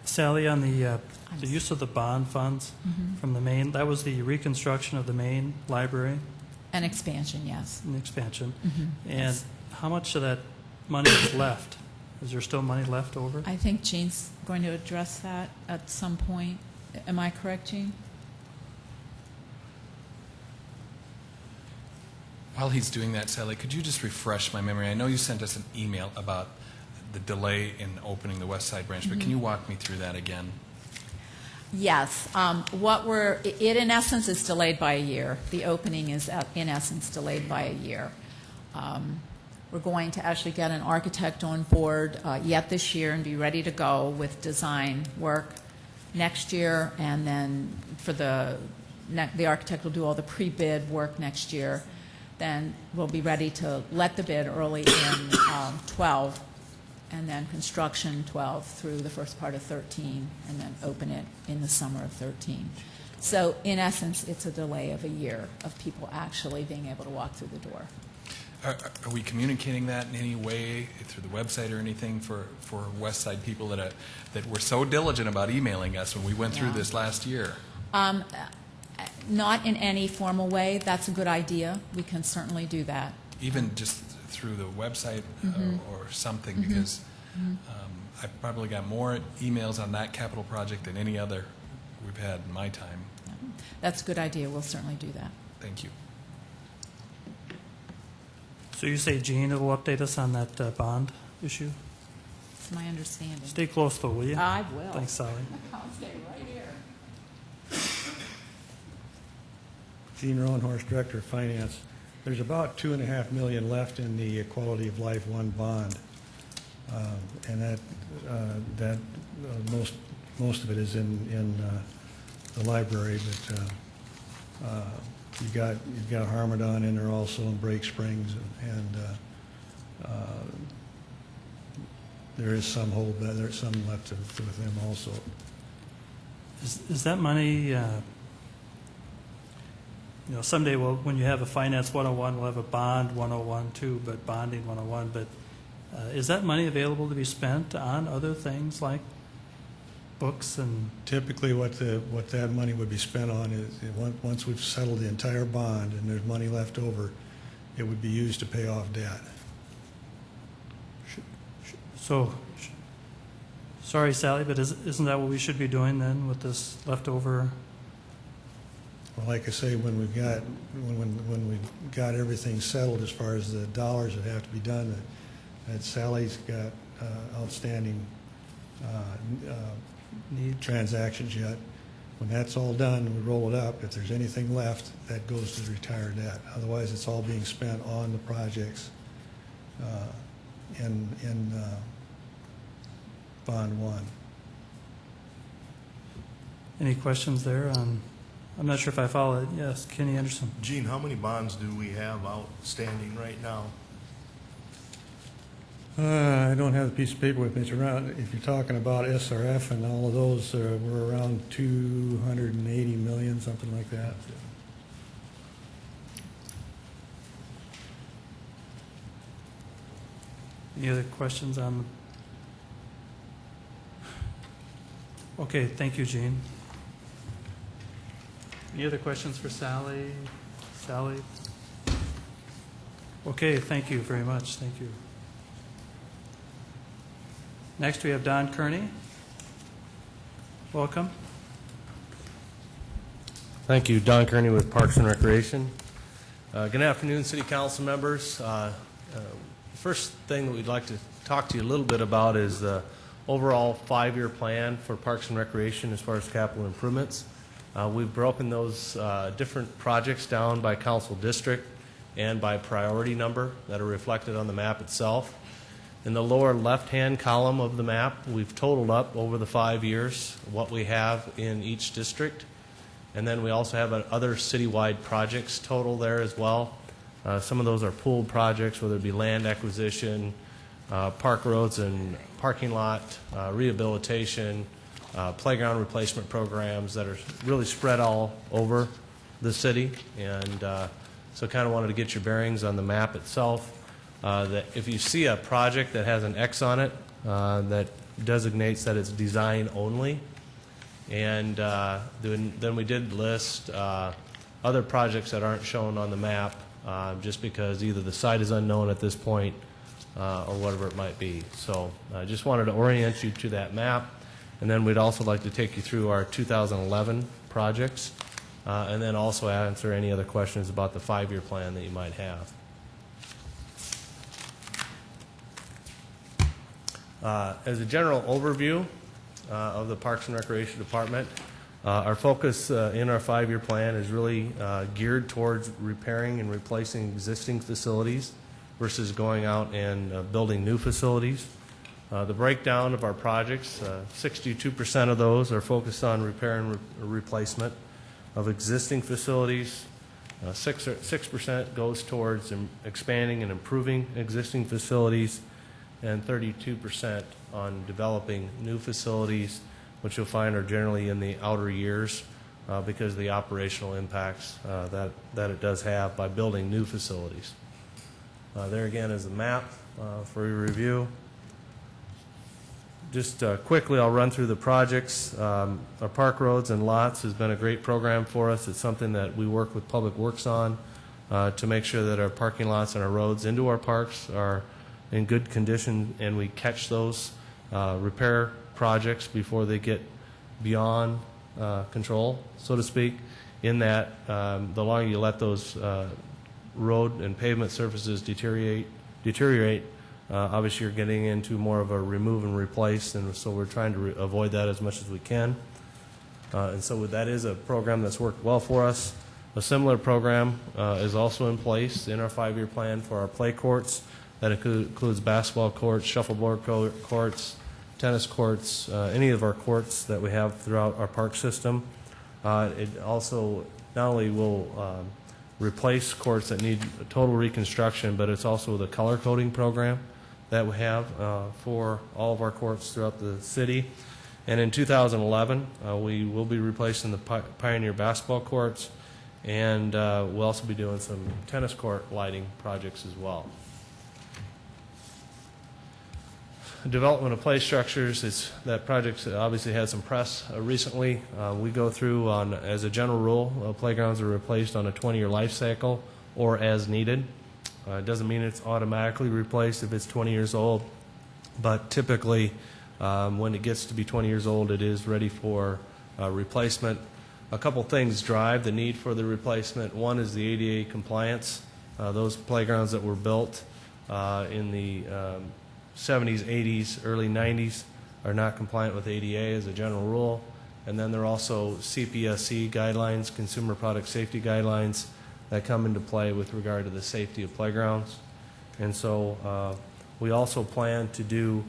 Sally, on the use of the bond funds from the main, that was the reconstruction of the main library An expansion, yes. and expansion. And Yes. how much of that money is left? Is there still money left over? I think Gene's going to address that at some point. Am I correct, Gene? While he's doing that, Sally, could you just refresh my memory? I know you sent us an email about the delay in opening the West Side branch, but can you walk me through that again? Yes. It in essence is delayed by a year. The opening is in essence delayed by a year. We're going to actually get an architect on board yet this year and be ready to go with design work next year, and then for the architect will do all the pre-bid work next year. Then we'll be ready to let the bid early in 12, and then construction 12 through the first part of 13, and then open it in the summer of 13. So in essence, it's a delay of a year of people actually being able to walk through the door. Are we communicating that in any way through the website or anything for West Side people that were so diligent about emailing us when we went through Yeah. this last year? Not in any formal way. That's a good idea. We can certainly do that. Even just through the website or something, because I probably got more emails on that capital project than any other we've had in my time. That's a good idea. We'll certainly do that. Thank you. So you say Gene will update us on that bond issue? It's my understanding. Stay close though, will you? I will. Thanks, Sally. I'll stay right here. Gene Roanhorse, Director of Finance. There's about $2.5 million left in the Quality of Life 1 bond, and that most of it is in the library. But You've got Harmadon in there also, and Break Springs, and there is some hold, there's some left with them also. Is that money, someday when you have a Finance 101, we'll have a Bond 101 too, but Bonding 101, but is that money available to be spent on other things like books and? Typically, what that money would be spent on is, once we've settled the entire bond and there's money left over, it would be used to pay off debt. So, sorry, Sally, but isn't that what we should be doing then with this leftover? Well, like I say, when we got everything settled as far as the dollars that have to be done, that Sally's got outstanding Need. transactions yet. When that's all done, we roll it up. If there's anything left, that goes to retire debt. Otherwise, it's all being spent on the projects in Bond 1. Any questions there on? I'm not sure if I follow it. Yes, Kenny Anderson. Gene, how many bonds do we have outstanding right now? I don't have the piece of paper with me. It's around, if you're talking about SRF and all of those, we're around 280 million, something like that. Any other questions on? Okay, thank you, Gene. Any other questions for Sally? Sally? Okay, thank you very much. Thank you. Next, we have Don Kearney. Welcome. Thank you. Don Kearney with Parks and Recreation. Good afternoon, City Council members. The first thing that we'd like to talk to you a little bit about is the overall 5-year plan for Parks and Recreation as far as capital improvements. We've broken those different projects down by council district and by priority number that are reflected on the map itself. In the lower left-hand column of the map, we've totaled up over the 5 years what we have in each district. And then we also have other citywide projects total there as well. Some of those are pooled projects, whether it be land acquisition, park roads and parking lot, rehabilitation, playground replacement programs that are really spread all over the city. And so kind of wanted to get your bearings on the map itself. That if you see a project that has an X on it, that designates that it's design only. And then we did list other projects that aren't shown on the map just because either the site is unknown at this point or whatever it might be. So I just wanted to orient you to that map. And then we'd also like to take you through our 2011 projects and then also answer any other questions about the 5-year plan that you might have. As a general overview of the Parks and Recreation Department, our focus in our 5-year plan is really geared towards repairing and replacing existing facilities versus going out and building new facilities. The breakdown of our projects, 62% of those are focused on repair and replacement of existing facilities. 6% goes towards expanding and improving existing facilities, and 32% on developing new facilities, which you'll find are generally in the outer years because of the operational impacts that it does have by building new facilities. There again is a map for your review. Just quickly, I'll run through the projects. Our Park Roads and Lots has been a great program for us. It's something that we work with Public Works on to make sure that our parking lots and our roads into our parks are in good condition, and we catch those repair projects before they get beyond control, so to speak, in that the longer you let those road and pavement surfaces deteriorate, obviously you're getting into more of a remove and replace, and so we're trying to avoid that as much as we can. And so that is a program that's worked well for us. A similar program is also in place in our 5-year plan for our play courts. That includes basketball courts, shuffleboard courts, tennis courts, any of our courts that we have throughout our park system. It also not only will replace courts that need total reconstruction, but it's also the color coding program that we have for all of our courts throughout the city. And in 2011, we will be replacing the Pioneer basketball courts, and we'll also be doing some tennis court lighting projects as well. Development of play structures, that project obviously had some press recently. We go through on, as a general rule, playgrounds are replaced on a 20-year life cycle or as needed. It doesn't mean it's automatically replaced if it's 20 years old, but typically when it gets to be 20 years old, it is ready for replacement. A couple things drive the need for the replacement. One is the ADA compliance. Those playgrounds that were built in the 70s, 80s, early 90s are not compliant with ADA as a general rule. And then there are also CPSC guidelines, Consumer Product Safety Guidelines, that come into play with regard to the safety of playgrounds. And so we also plan to do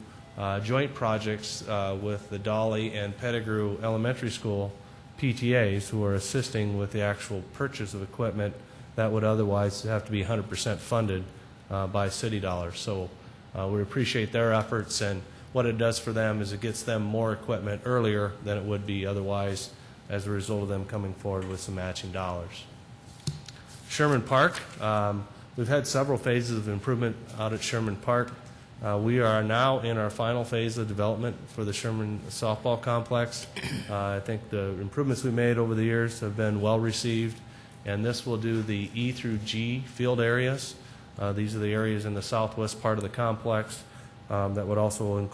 joint projects with the Dolly and Pettigrew Elementary School PTAs, who are assisting with the actual purchase of equipment that would otherwise have to be 100% funded by city dollars. So we appreciate their efforts, and what it does for them is it gets them more equipment earlier than it would be otherwise as a result of them coming forward with some matching dollars. Sherman Park, we've had several phases of improvement out at Sherman Park. We are now in our final phase of development for the Sherman softball complex. I think the improvements we made over the years have been well received, and this will do the E through G field areas. These are the areas in the southwest part of the complex that would also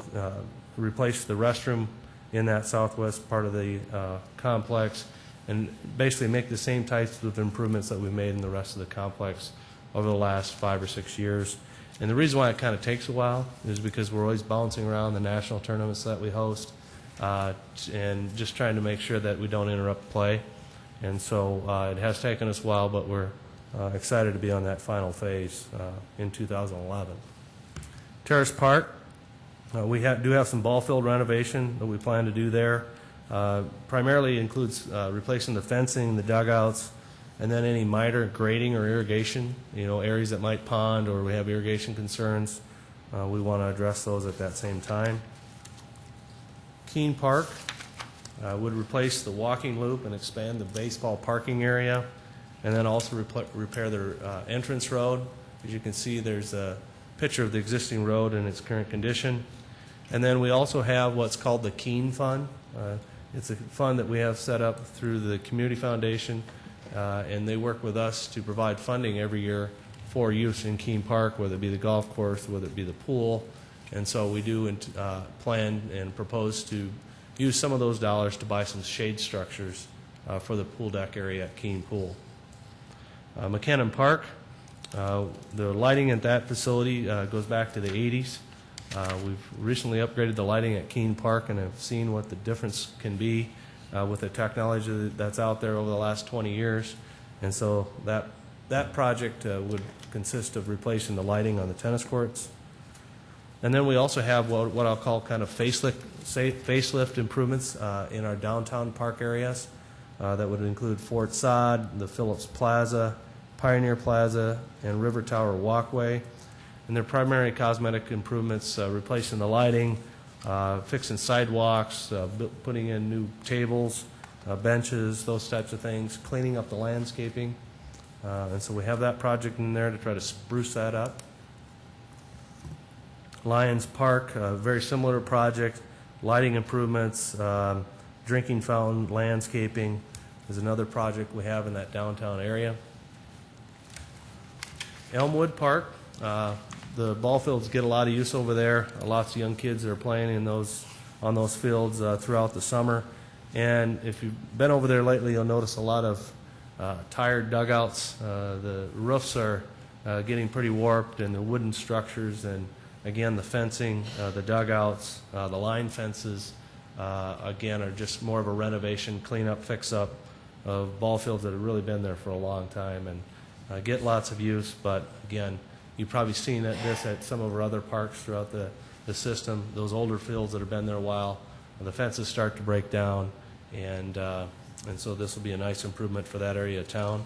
replace the restroom in that southwest part of the complex, and basically make the same types of improvements that we've made in the rest of the complex over the last 5 or 6 years. And the reason why it kind of takes a while is because we're always bouncing around the national tournaments that we host and just trying to make sure that we don't interrupt play. And so it has taken us a while, but we're excited to be on that final phase in 2011. Terrace Park, we do have some ball field renovation that we plan to do there. Primarily includes replacing the fencing, the dugouts, and then any minor grading or irrigation, areas that might pond or we have irrigation concerns. We want to address those at that same time. Keene Park would replace the walking loop and expand the baseball parking area, and then also repair their entrance road. As you can see, there's a picture of the existing road in its current condition. And then we also have what's called the Keene Fund. It's a fund that we have set up through the Community Foundation, and they work with us to provide funding every year for use in Keene Park, whether it be the golf course, whether it be the pool. And so we do plan and propose to use some of those dollars to buy some shade structures for the pool deck area at Keene Pool. McKinnon Park, the lighting at that facility goes back to the 80s. We've recently upgraded the lighting at Keene Park and have seen what the difference can be with the technology that's out there over the last 20 years. And so that project would consist of replacing the lighting on the tennis courts. And then we also have what I'll call kind of facelift improvements in our downtown park areas. That would include Fort Sod, the Phillips Plaza, Pioneer Plaza, and River Tower Walkway. And their primary cosmetic improvements, replacing the lighting, fixing sidewalks, putting in new tables, benches, those types of things, cleaning up the landscaping. And so we have that project in there to try to spruce that up. Lions Park, a very similar project, lighting improvements, drinking fountain, landscaping is another project we have in that downtown area. Elmwood Park, the ball fields get a lot of use over there. Lots of young kids are playing on those fields throughout the summer. And if you've been over there lately, you'll notice a lot of tired dugouts. The roofs are getting pretty warped, and the wooden structures, and again, the fencing, the dugouts, the line fences, again, are just more of a renovation, cleanup, fix-up of ball fields that have really been there for a long time and get lots of use. But again, you've probably seen this at some of our other parks throughout the system. Those older fields that have been there a while, the fences start to break down, and so this will be a nice improvement for that area of town.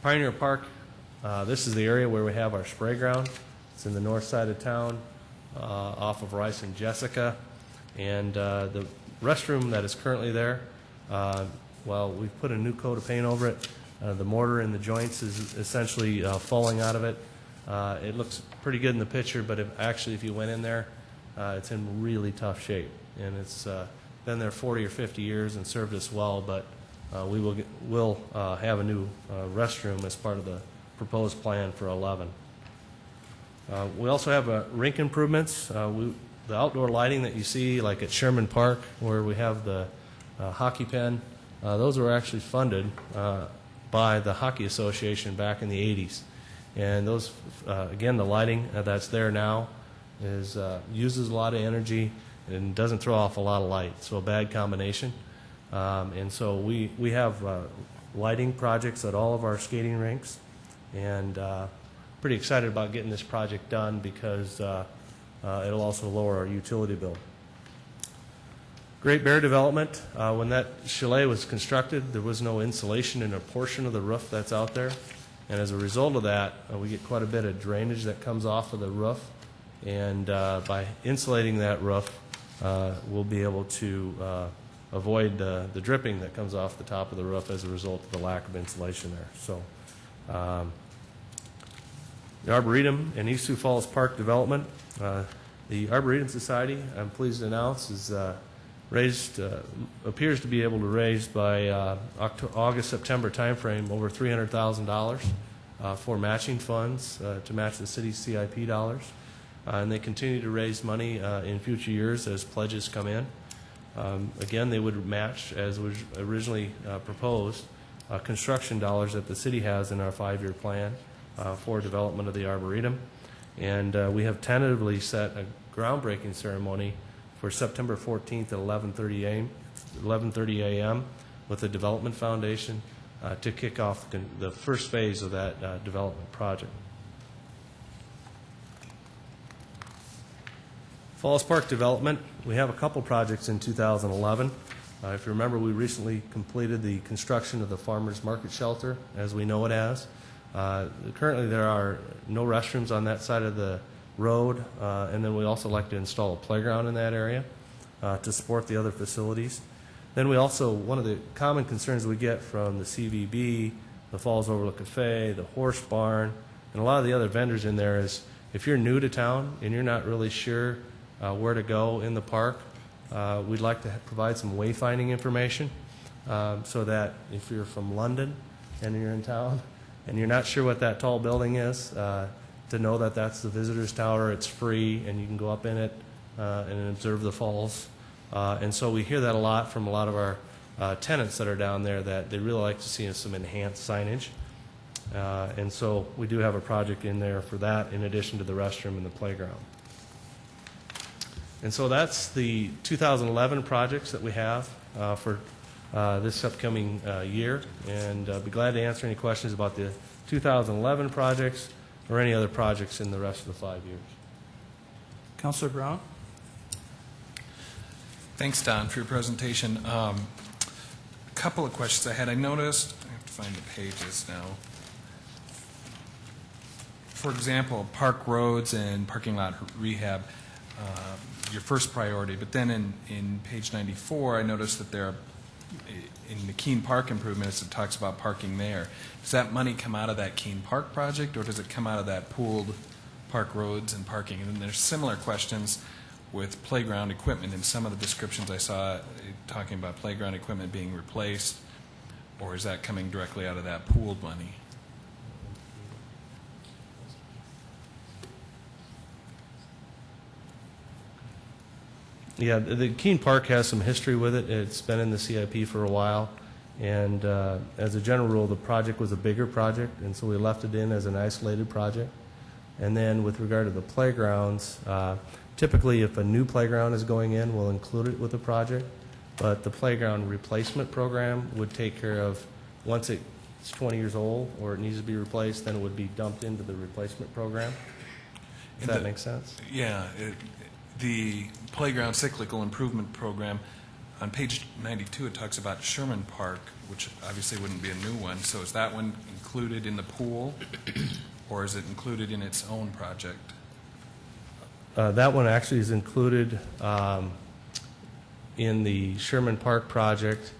Pioneer Park, this is the area where we have our spray ground. It's in the north side of town, off of Rice and Jessica. And the restroom that is currently there, well, we've put a new coat of paint over it. The mortar in the joints is essentially falling out of it. It looks pretty good in the picture, but if you went in there, it's in really tough shape. And it's been there 40 or 50 years and served us well, but we will have a new restroom as part of the proposed plan for 11. We also have rink improvements. The outdoor lighting that you see, like at Sherman Park, where we have the hockey pen, those were actually funded by the Hockey Association back in the 80s. And those, again, the lighting that's there now uses a lot of energy and doesn't throw off a lot of light, so a bad combination. And so we have lighting projects at all of our skating rinks, and pretty excited about getting this project done because it'll also lower our utility bill. Great Bear development. When that chalet was constructed, there was no insulation in a portion of the roof that's out there. And as a result of that, we get quite a bit of drainage that comes off of the roof. And by insulating that roof, we'll be able to avoid the dripping that comes off the top of the roof as a result of the lack of insulation there. So the Arboretum and East Sioux Falls Park development. The Arboretum Society, I'm pleased to announce, is appears to be able to raise by August-September timeframe over $300,000 for matching funds to match the city's CIP dollars. And they continue to raise money in future years as pledges come in. Again, they would match, as was originally proposed, construction dollars that the city has in our 5-year plan for development of the Arboretum. And we have tentatively set a groundbreaking ceremony for September 14th at 11:30 a.m. with the Development Foundation to kick off the first phase of that development project. Falls Park development, we have a couple projects in 2011. If you remember, we recently completed the construction of the Farmers Market Shelter, as we know it as. Currently, there are no restrooms on that side of the road, and then we also like to install a playground in that area to support the other facilities. Then we also, one of the common concerns we get from the CVB, the Falls Overlook Cafe, the Horse Barn, and a lot of the other vendors in there is if you're new to town and you're not really sure where to go in the park, we'd like to provide some wayfinding information so that if you're from London and you're in town and you're not sure what that tall building is, to know that that's the Visitors Tower, it's free, and you can go up in it and observe the falls. And so we hear that a lot from a lot of our tenants that are down there, that they really like to see some enhanced signage. And so we do have a project in there for that, in addition to the restroom and the playground. And so that's the 2011 projects that we have for this upcoming year. And I'll be glad to answer any questions about the 2011 projects or any other projects in the rest of the 5 years. Councilor Brown? Thanks, Don, for your presentation. A couple of questions I had. I noticed, I have to find the pages now. For example, park roads and parking lot rehab, your first priority. But then in page 94, I noticed that there are, in the Keene Park improvements, it talks about parking there. Does that money come out of that Keene Park project, or does it come out of that pooled park roads and parking? And then there's similar questions with playground equipment. In some of the descriptions I saw talking about playground equipment being replaced, or is that coming directly out of that pooled money? Yeah, the Keene Park has some history with it. It's been in the CIP for a while. And as a general rule, the project was a bigger project, and so we left it in as an isolated project. And then with regard to the playgrounds, typically if a new playground is going in, we'll include it with the project. But the playground replacement program would take care of, once it's 20 years old or it needs to be replaced, then it would be dumped into the replacement program. Does that make sense? Yeah. The playground cyclical improvement program, on page 92 it talks about Sherman Park, which obviously wouldn't be a new one. So is that one included included in the pool, or is it included in its own project? That one actually is included in the Sherman Park project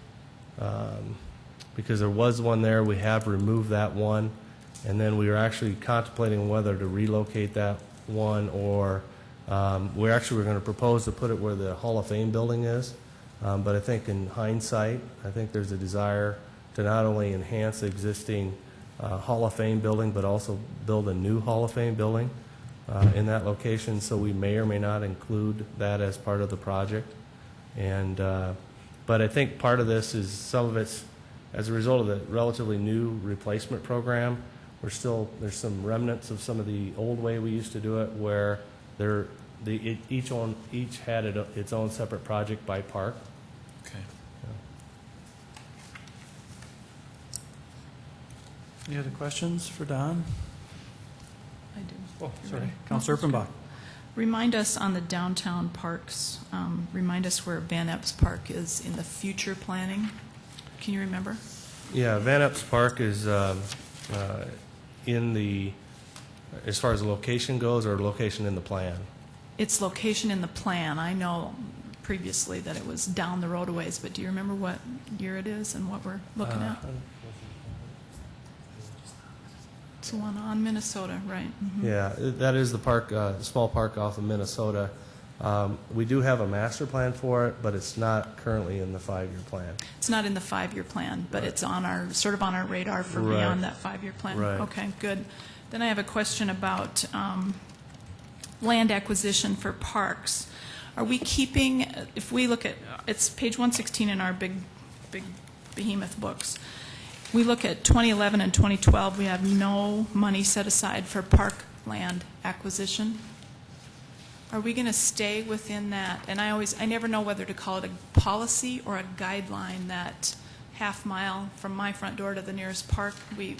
because there was one there. We have removed that one, and then we are actually contemplating whether to relocate that one or we're going to propose to put it where the Hall of Fame building is. But I think in hindsight, I think there's a desire to not only enhance the existing Hall of Fame building, but also build a new Hall of Fame building in that location. So we may or may not include that as part of the project. And but I think part of this is some of it's as a result of the relatively new replacement program. There's some remnants of some of the old way we used to do it, where each had its own separate project by park. Okay. Any other questions for Don? I do. Oh, You sorry. ready? Councilor Erpenbach. Remind us on the downtown parks, remind us where Van Epps Park is in the future planning. Can you remember? Yeah, Van Epps Park is in the, as far as the location goes, or location in the plan? Its location in the plan. I know previously that it was down the road a ways, but do you remember what year it is and what we're looking at? It's the one on Minnesota, right? Mhm. Yeah, that is the park, small park off of Minnesota. We do have a master plan for it, but it's not currently in the 5-year plan. It's not in the 5-year plan, but it's on our, sort of on our radar for Right. beyond that 5-year plan? Right. Okay, good. Then I have a question about land acquisition for parks. Are we keeping, if we look at, it's page 116 in our big behemoth books. We look at 2011 and 2012, we have no money set aside for park land acquisition. Are we going to stay within that? And I never know whether to call it a policy or a guideline, that half mile from my front door to the nearest park, we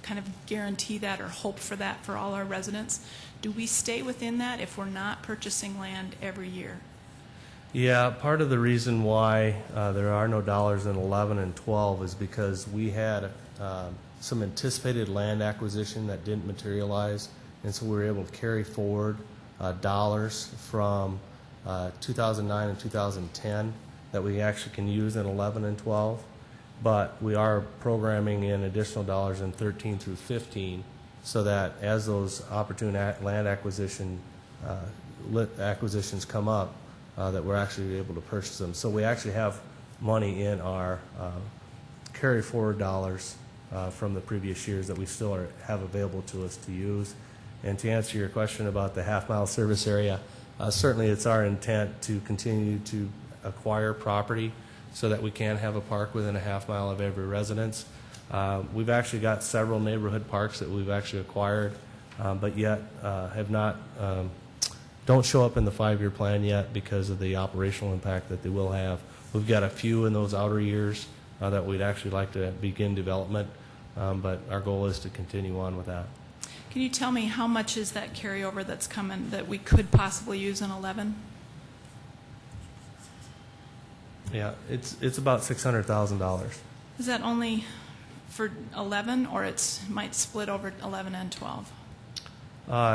kind of guarantee that or hope for that for all our residents. Do we stay within that if we're not purchasing land every year? Yeah, part of the reason why there are no dollars in 11 and 12 is because we had some anticipated land acquisition that didn't materialize, and so we were able to carry forward dollars from 2009 and 2010 that we actually can use in 11 and 12. But we are programming in additional dollars in 13 through 15, so that as those opportune land acquisitions come up, that we're actually able to purchase them. So we actually have money in our carry forward dollars from the previous years that we still have available to us to use. And to answer your question about the half-mile service area, certainly it's our intent to continue to acquire property so that we can have a park within a half mile of every residence. We've actually got several neighborhood parks that we've actually acquired, but yet have not, don't show up in the 5-year plan yet because of the operational impact that they will have. We've got a few in those outer years that we'd actually like to begin development, but our goal is to continue on with that. Can you tell me how much is that carryover that's coming that we could possibly use in 11? Yeah, it's about $600,000. Is that only for 11, or it might split over 11 and 12?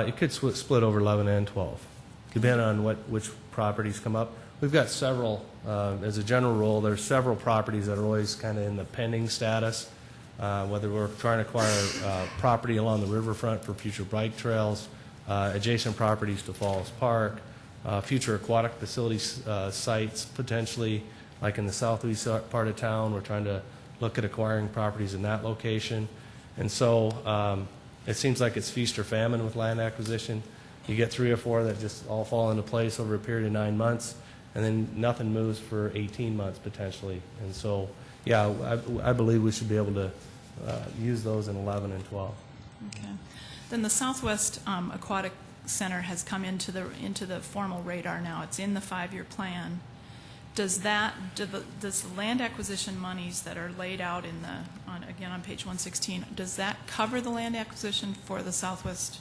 It could split over 11 and 12, depending on which properties come up. We've got several, as a general rule, there's several properties that are always kind of in the pending status, whether we're trying to acquire property along the riverfront for future bike trails, adjacent properties to Falls Park, future aquatic facilities sites potentially, like in the southeast part of town. We're trying to look at acquiring properties in that location. And so it seems like it's feast or famine with land acquisition. You get 3 or 4 that just all fall into place over a period of 9 months, and then nothing moves for 18 months potentially. And so, yeah, I believe we should be able to use those in 11 and 12. Okay. Then the Southwest Aquatic Center has come into the formal radar now. It's in the 5-year plan. Does the land acquisition monies that are laid out again on page 116, does that cover the land acquisition for the Southwest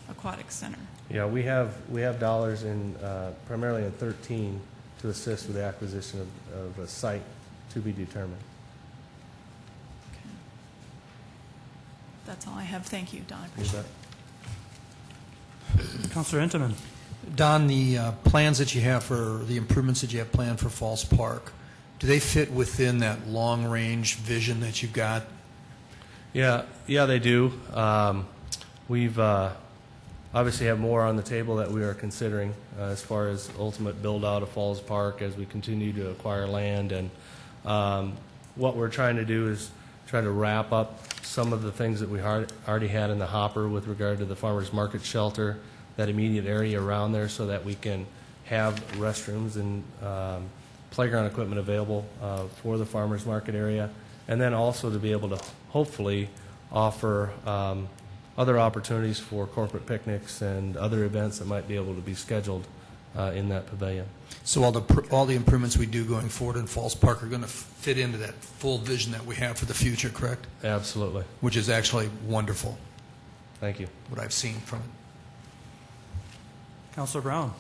Aquatic Center? Yeah, we have dollars in primarily in 13 to assist with the acquisition of a site to be determined. That's all I have. Thank you, Don. I You appreciate bet. it. Councilor Intamin. Don, the plans that you have for, the improvements that you have planned for Falls Park, do they fit within that long-range vision that you've got? Yeah, they do. We've obviously have more on the table that we are considering as far as ultimate build-out of Falls Park as we continue to acquire land. And what we're trying to do is try to wrap up some of the things that we already had in the hopper with regard to the farmers market shelter, that immediate area around there, so that we can have restrooms and playground equipment available for the farmers market area, and then also to be able to hopefully offer other opportunities for corporate picnics and other events that might be able to be scheduled in that pavilion. So all the improvements we do going forward in Falls Park are going to fit into that full vision that we have for the future, correct? Absolutely. Which is actually wonderful, Thank you. what I've seen from it. Councilor Brown.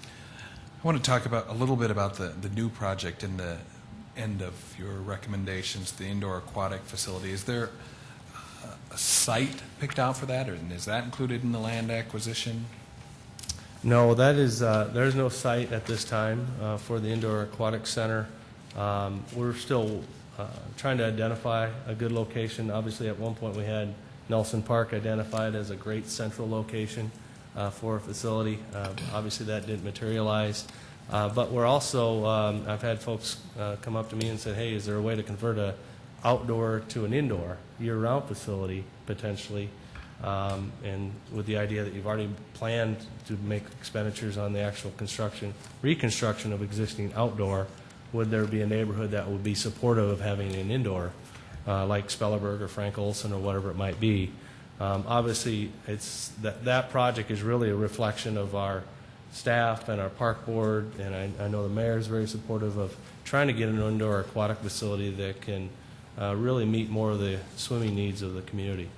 I want to talk about a little bit about the new project in the end of your recommendations, the indoor aquatic facility. Is there a site picked out for that, or is that included in the land acquisition? No, that is, there's no site at this time for the indoor aquatic center. We're still trying to identify a good location. Obviously, at one point we had Nelson Park identified as a great central location for a facility. Obviously, that didn't materialize. But we're also, I've had folks come up to me and said, hey, is there a way to convert a outdoor to an indoor year-round facility potentially? And with the idea that you've already planned to make expenditures on the actual reconstruction of existing outdoor, would there be a neighborhood that would be supportive of having an indoor, like Spellerberg or Frank Olson or whatever it might be? Obviously, it's that project is really a reflection of our staff and our park board, and I know the mayor is very supportive of trying to get an indoor aquatic facility that can really meet more of the swimming needs of the community.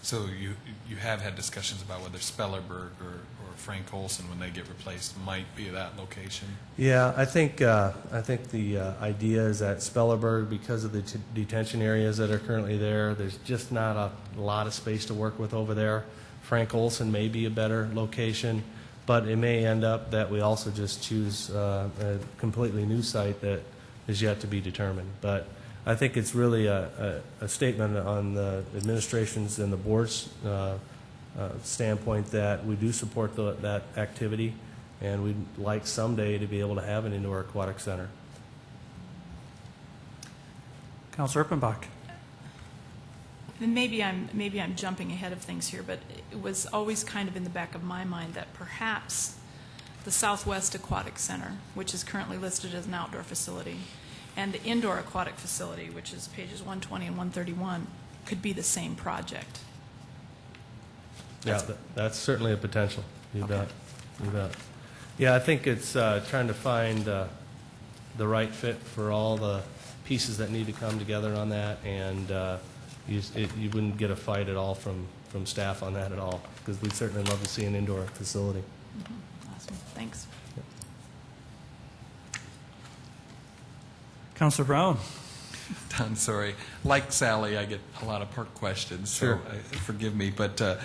So you have had discussions about whether Spellerberg or Frank Olson, when they get replaced, might be that location? Yeah, I think the idea is that Spellerberg, because of the detention areas that are currently there, there's just not a lot of space to work with over there. Frank Olson may be a better location, but it may end up that we also just choose a completely new site that is yet to be determined. But I think it's really a statement on the administration's and the board's standpoint that we do support that activity, and we'd like someday to be able to have an indoor aquatic center. Councilor Erpenbach. And maybe I'm jumping ahead of things here, but it was always kind of in the back of my mind that perhaps the Southwest Aquatic Center, which is currently listed as an outdoor facility, and the indoor aquatic facility, which is pages 120 and 131, could be the same project. Yeah, that's certainly a potential. You Okay. bet. You bet. Yeah, I think it's trying to find the right fit for all the pieces that need to come together on that, and you wouldn't get a fight at all from staff on that at all, because we'd certainly love to see an indoor facility. Awesome. Thanks. Councilor Brown. Don, sorry. Like Sally, I get a lot of park questions, Sure. so forgive me. But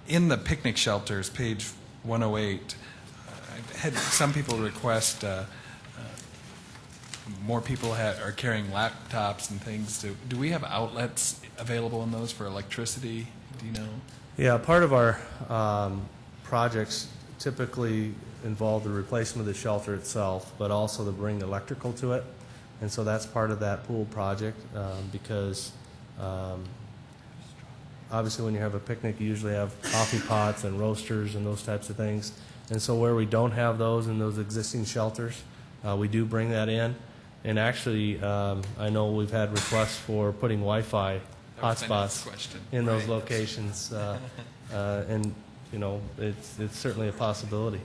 in the picnic shelters, page 108, I've had some people request more people are carrying laptops and things. Do we have outlets available in those for electricity? Do you know? Yeah, part of our projects typically involve the replacement of the shelter itself, but also to bring electrical to it. And so that's part of that pool project because obviously when you have a picnic, you usually have coffee pots and roasters and those types of things. And so where we don't have those in those existing shelters, we do bring that in. And actually, I know we've had requests for putting Wi-Fi That was my next hotspots question. in those Right. locations. And, you know, it's certainly a possibility.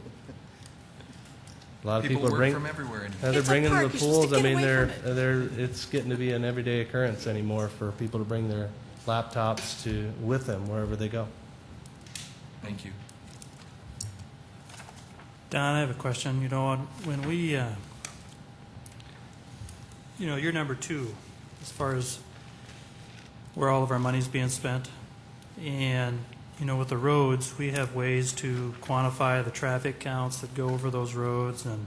A lot of people work bring from everywhere. And they're It's a bringing park. the You're supposed pools. to I get mean, away from it's getting to be an everyday occurrence anymore for people to bring their laptops with them wherever they go. Thank you. Don, I have a question. You know, when we, you're number 2 as far as where all of our money's being spent. And, you know, with the roads, we have ways to quantify the traffic counts that go over those roads, and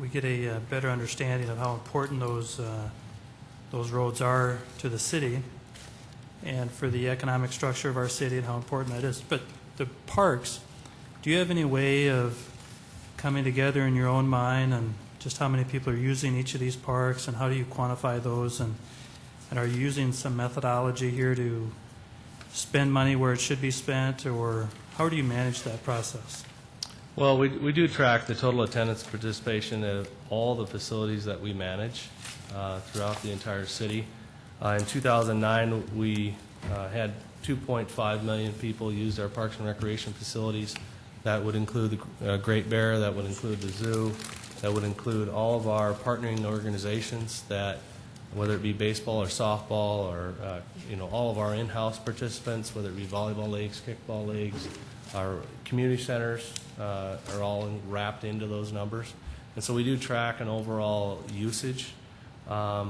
we get a better understanding of how important those roads are to the city and for the economic structure of our city and how important that is. But the parks, do you have any way of coming together in your own mind and just how many people are using each of these parks, and how do you quantify those, and are you using some methodology here to spend money where it should be spent, or how do you manage that process? Well, we do track the total attendance participation at all the facilities that we manage throughout the entire city. In 2009, we had 2.5 million people use our parks and recreation facilities. That would include the Great Bear, that would include the zoo, that would include all of our partnering organizations that, whether it be baseball or softball or, all of our in-house participants, whether it be volleyball leagues, kickball leagues, our community centers are all wrapped into those numbers. And so we do track an overall usage. The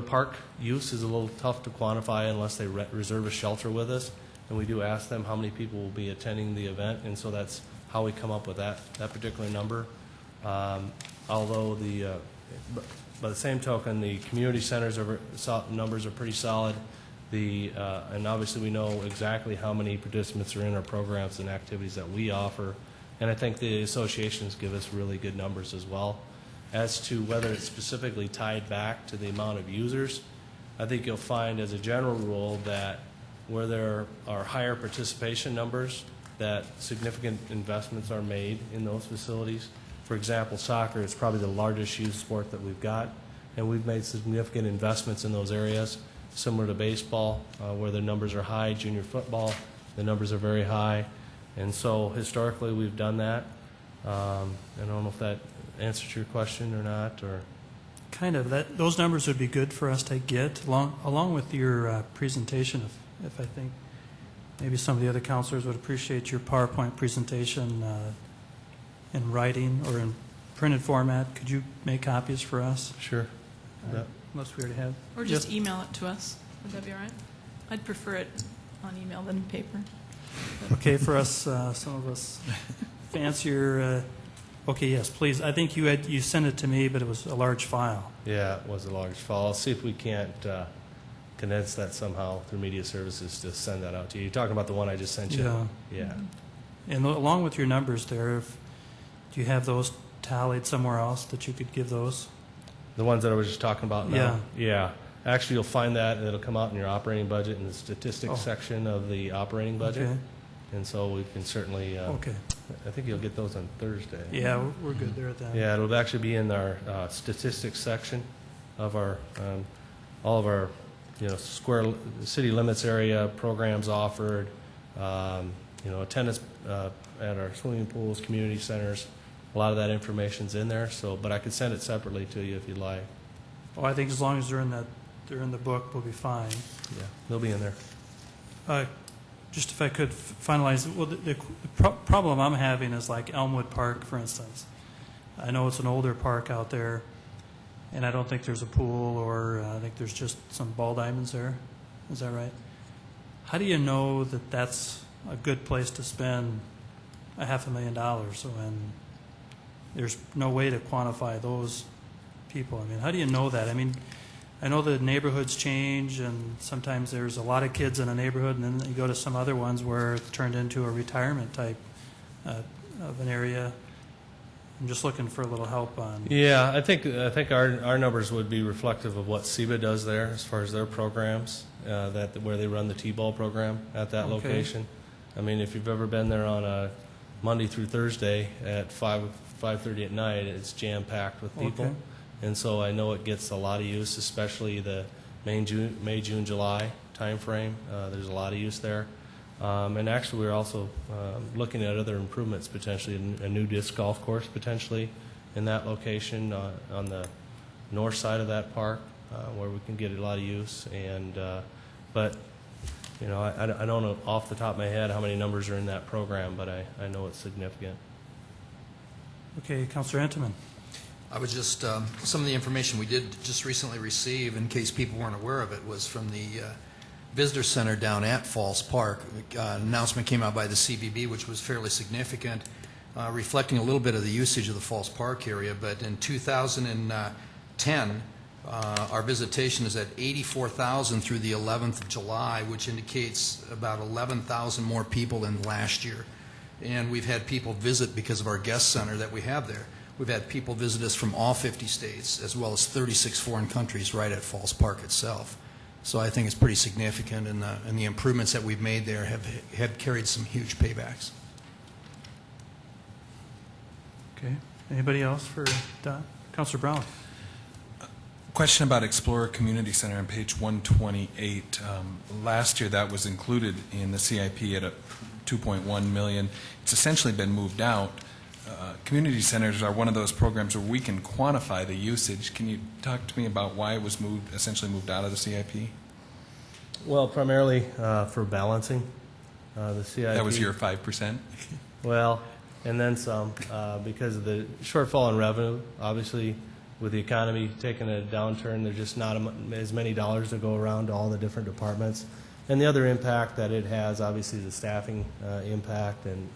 park use is a little tough to quantify unless they reserve a shelter with us. And we do ask them how many people will be attending the event, and so that's how we come up with that particular number. Although by the same token, the community centers numbers are pretty solid. And obviously we know exactly how many participants are in our programs and activities that we offer. And I think the associations give us really good numbers as well. As to whether it's specifically tied back to the amount of users, I think you'll find as a general rule that where there are higher participation numbers, that significant investments are made in those facilities. For example, soccer is probably the largest youth sport that we've got, and we've made significant investments in those areas, similar to baseball, where the numbers are high. Junior football, the numbers are very high. And so historically we've done that. I don't know if that answers your question or not, or Kind of. Those numbers would be good for us to get, along with your presentation, if I think maybe some of the other counselors would appreciate your PowerPoint presentation in writing or in printed format. Could you make copies for us? Sure. Unless we already have. Or just email it to us. Would that be all right? I'd prefer it on email than paper. Okay, for us, some of us fancier. Okay, yes, please. I think you sent it to me, but it was a large file. Yeah, it was a large file. I'll see if we can't condense that somehow through media services to send that out to you. You're talking about the one I just sent you? Yeah. Yeah. And along with your numbers there, do you have those tallied somewhere else that you could give those? The ones that I was just talking about now? Yeah. Yeah. Actually, you'll find that, and it'll come out in your operating budget in the statistics section of the operating budget. Okay. And so we can certainly, Okay. I think you'll get those on Thursday. Yeah, we're good there at that. Yeah, it'll actually be in our statistics section of our, all of our, square city limits area programs offered, attendance at our swimming pools, community centers. A lot of that information's in there. So, but I could send it separately to you if you'd like. Oh, I think as long as they're in the book, we'll be fine. Yeah, they'll be in there. Just if I could finalize, well, the problem I'm having is like Elmwood Park, for instance. I know it's an older park out there, and I don't think there's a pool, or I think there's just some ball diamonds there. Is that right? How do you know that that's a good place to spend $500,000 when there's no way to quantify those people? I mean, how do you know that? I mean, I know the neighborhoods change, and sometimes there's a lot of kids in a neighborhood, and then you go to some other ones where it's turned into a retirement type of an area. I'm just looking for a little help on. Yeah, I think our numbers would be reflective of what SEBA does there as far as their programs, where they run the T-ball program at that location. I mean, if you've ever been there on a Monday through Thursday at 5:30 at night, it's jam-packed with people. Okay. And so I know it gets a lot of use, especially the May, June, July time frame. There's a lot of use there. And actually, we're also looking at other improvements, potentially a new disc golf course potentially in that location on the north side of that park, where we can get a lot of use. And but I don't know off the top of my head how many numbers are in that program, but I know it's significant. Okay, Councilor Entenmann. I was just, some of the information we did just recently receive, in case people weren't aware of it, was from the Visitor Center down at Falls Park. An announcement came out by the CVB, which was fairly significant, reflecting a little bit of the usage of the Falls Park area. But in 2010, our visitation is at 84,000 through the 11th of July, which indicates about 11,000 more people than last year. And we've had people visit because of our guest center that we have there. We've had people visit us from all 50 states, as well as 36 foreign countries right at Falls Park itself. So I think it's pretty significant, and the improvements that we've made there have carried some huge paybacks. Okay. Anybody else for Don? Councilor Brown? Question about Explorer Community Center on page 128. Last year that was included in the CIP at a $2.1 million. It's essentially been moved out. Community centers are one of those programs where we can quantify the usage. Can you talk to me about why it was essentially moved out of the CIP? Well, primarily for balancing the CIP. That was your 5%? Well, and then some, because of the shortfall in revenue. Obviously, with the economy taking a downturn, there's just not as many dollars to go around to all the different departments. And the other impact that it has, obviously, is the staffing impact and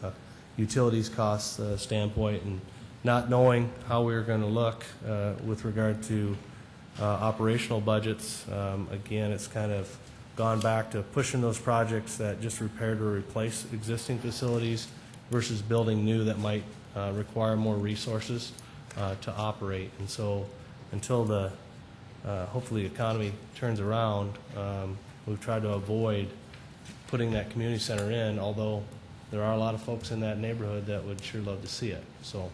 utilities costs standpoint, and not knowing how we were going to look with regard to operational budgets. Again, it's kind of gone back to pushing those projects that just repaired or replaced existing facilities versus building new that might require more resources to operate. And so until the hopefully the economy turns around, we've tried to avoid putting that community center in, although there are a lot of folks in that neighborhood that would sure love to see it. So,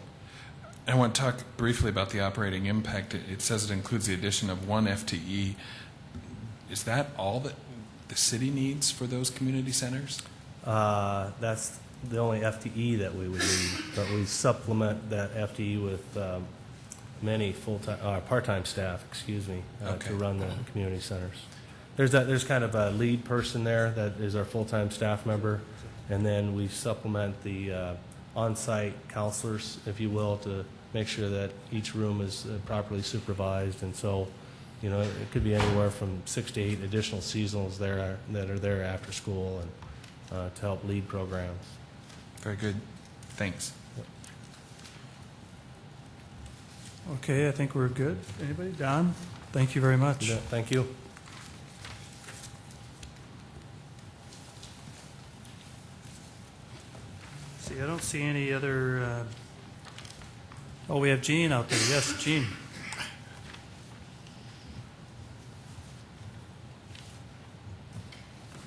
I want to talk briefly about the operating impact. It says it includes the addition of 1 FTE. Is that all that the city needs for those community centers? that's the only FTE that we would need, but we supplement that FTE with many full-time, part-time staff, Okay. to run the community centers. There's kind of a lead person there that is our full-time staff member, and then we supplement the on-site counselors, if you will, to make sure that each room is properly supervised. And so, it could be anywhere from 6 to 8 additional seasonals there that are there after school and to help lead programs. Very good. Thanks. Okay, I think we're good. Anybody? Don? Thank you very much. Yeah, thank you. See, I don't see any other, oh, we have Gene out there. Yes, Gene.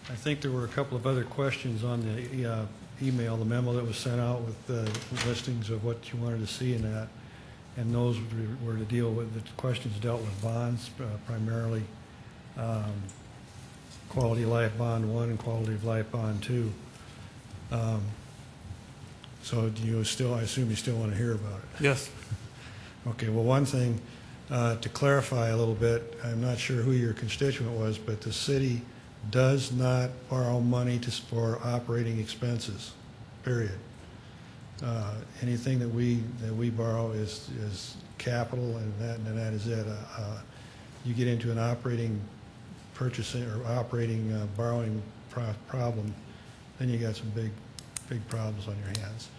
I think there were a couple of other questions on the email, the memo that was sent out with the listings of what you wanted to see in that, and those were to deal with, the questions dealt with bonds, primarily Quality of Life Bond 1 and Quality of Life Bond 2. So do you still, I assume you still want to hear about it? Yes. Okay, well, one thing, to clarify a little bit, I'm not sure who your constituent was, but the city does not borrow money for operating expenses, period. Anything that we borrow is capital, and that is it. You get into an operating purchasing or operating borrowing problem, then you got some big problems on your hands.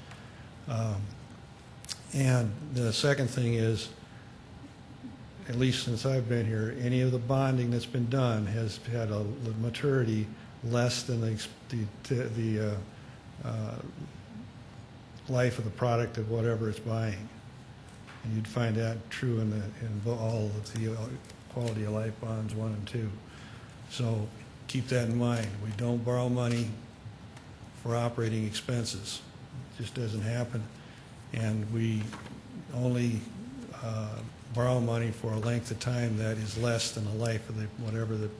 And the second thing is, at least since I've been here, any of the bonding that's been done has had a maturity less than the life of the product of whatever it's buying. And you'd find that true in all of the Quality of Life Bonds 1 and 2. So keep that in mind. We don't borrow money for operating expenses. It just doesn't happen. And we only borrow money for a length of time that is less than the life of whatever the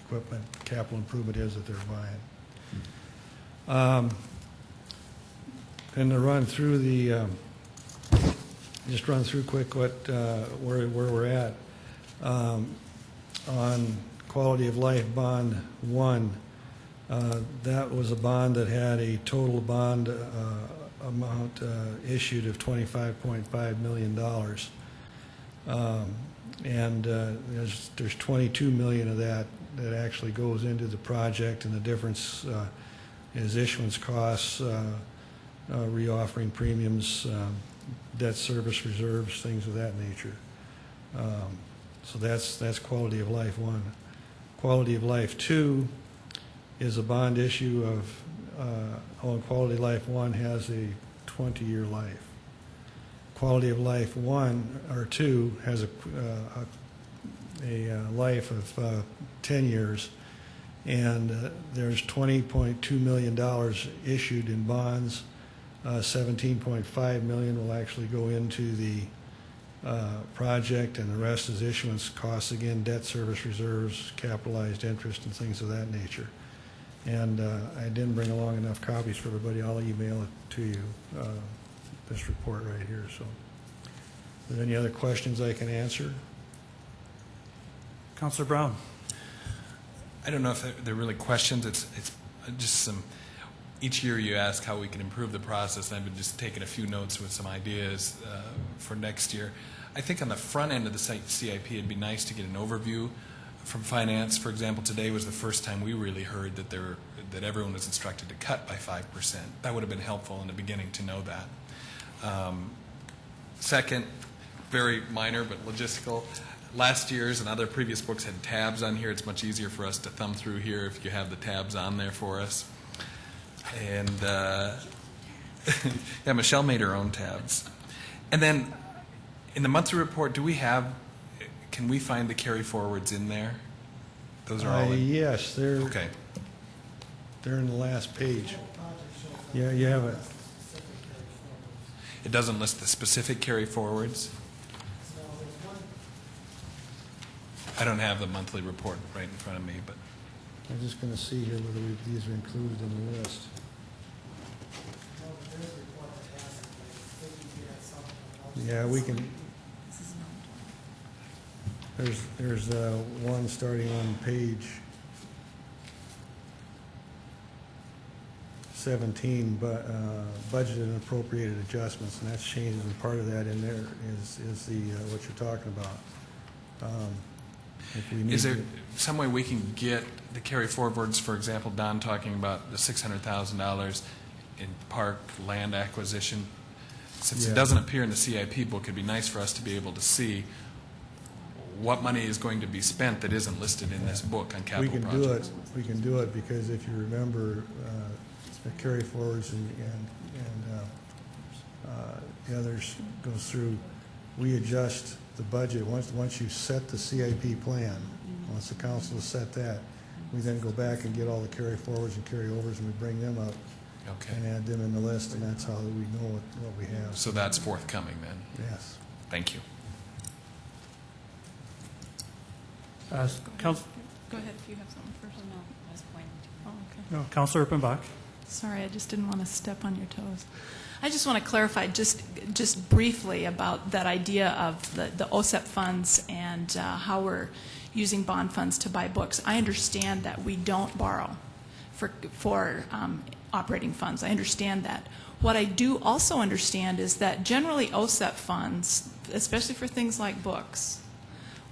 equipment, capital improvement is that they're buying. And to run through just run through quick where we're at. On Quality of Life Bond 1, that was a bond that had a total bond amount issued of $25.5 million. And there's 22 million of that actually goes into the project, and the difference is issuance costs, reoffering premiums, debt service reserves, things of that nature. So that's quality of life 1. Quality of life 2 is a bond issue of, quality of life 1 has a 20-year life. Quality of life 1 or 2 has a life of 10 years, and there's $20.2 million issued in bonds. 17.5 million will actually go into the project, and the rest is issuance costs, again, debt service reserves, capitalized interest, and things of that nature. And I didn't bring along enough copies for everybody. I'll email it to you, this report right here. So, are there any other questions I can answer? Councilor Brown. I don't know if they're really questions. It's just some. Each year you ask how we can improve the process, and I've been just taking a few notes with some ideas for next year. I think on the front end of the CIP, it'd be nice to get an overview from finance. For example, today was the first time we really heard that everyone was instructed to cut by 5%. That would have been helpful in the beginning to know that. Second, very minor but logistical. Last year's and other previous books had tabs on here. It's much easier for us to thumb through here if you have the tabs on there for us. And yeah, Michelle made her own tabs. And then in the monthly report, can we find the carry forwards in there? Those are all in? Yes, they're Okay. They're in the last page. Yeah, you have it. It doesn't list the specific carry forwards? I don't have the monthly report right in front of me, but I'm just going to see here whether these are included in the list. Yeah, we can. There's one starting on page 17, but budgeted and appropriated adjustments, and that's changes, and part of that in there is the what you're talking about. If we need is there to- some way we can get the carry forwards, for example, Don talking about the $600,000 in park land acquisition? Since Yeah. it doesn't appear in the CIP book, it'd be nice for us to be able to see what money is going to be spent that isn't listed in this book on capital projects. We can do it because if you remember, the carry forwards and the others goes through, we adjust the budget. Once you set the CIP plan, once the council has set that, we then go back and get all the carry forwards and carry overs, and we bring them up Okay. and add them in the list, and that's how we know what we have. So that's forthcoming then. Yes. Thank you. Council, Go ahead if you have something first. No, I was pointing to. Oh, okay. no, Councilor Erpenbach. Sorry, I just didn't want to step on your toes. I just want to clarify just briefly about that idea of the OSEP funds and how we're using bond funds to buy books. I understand that we don't borrow for operating funds. I understand that. What I do also understand is that generally OSEP funds, especially for things like books,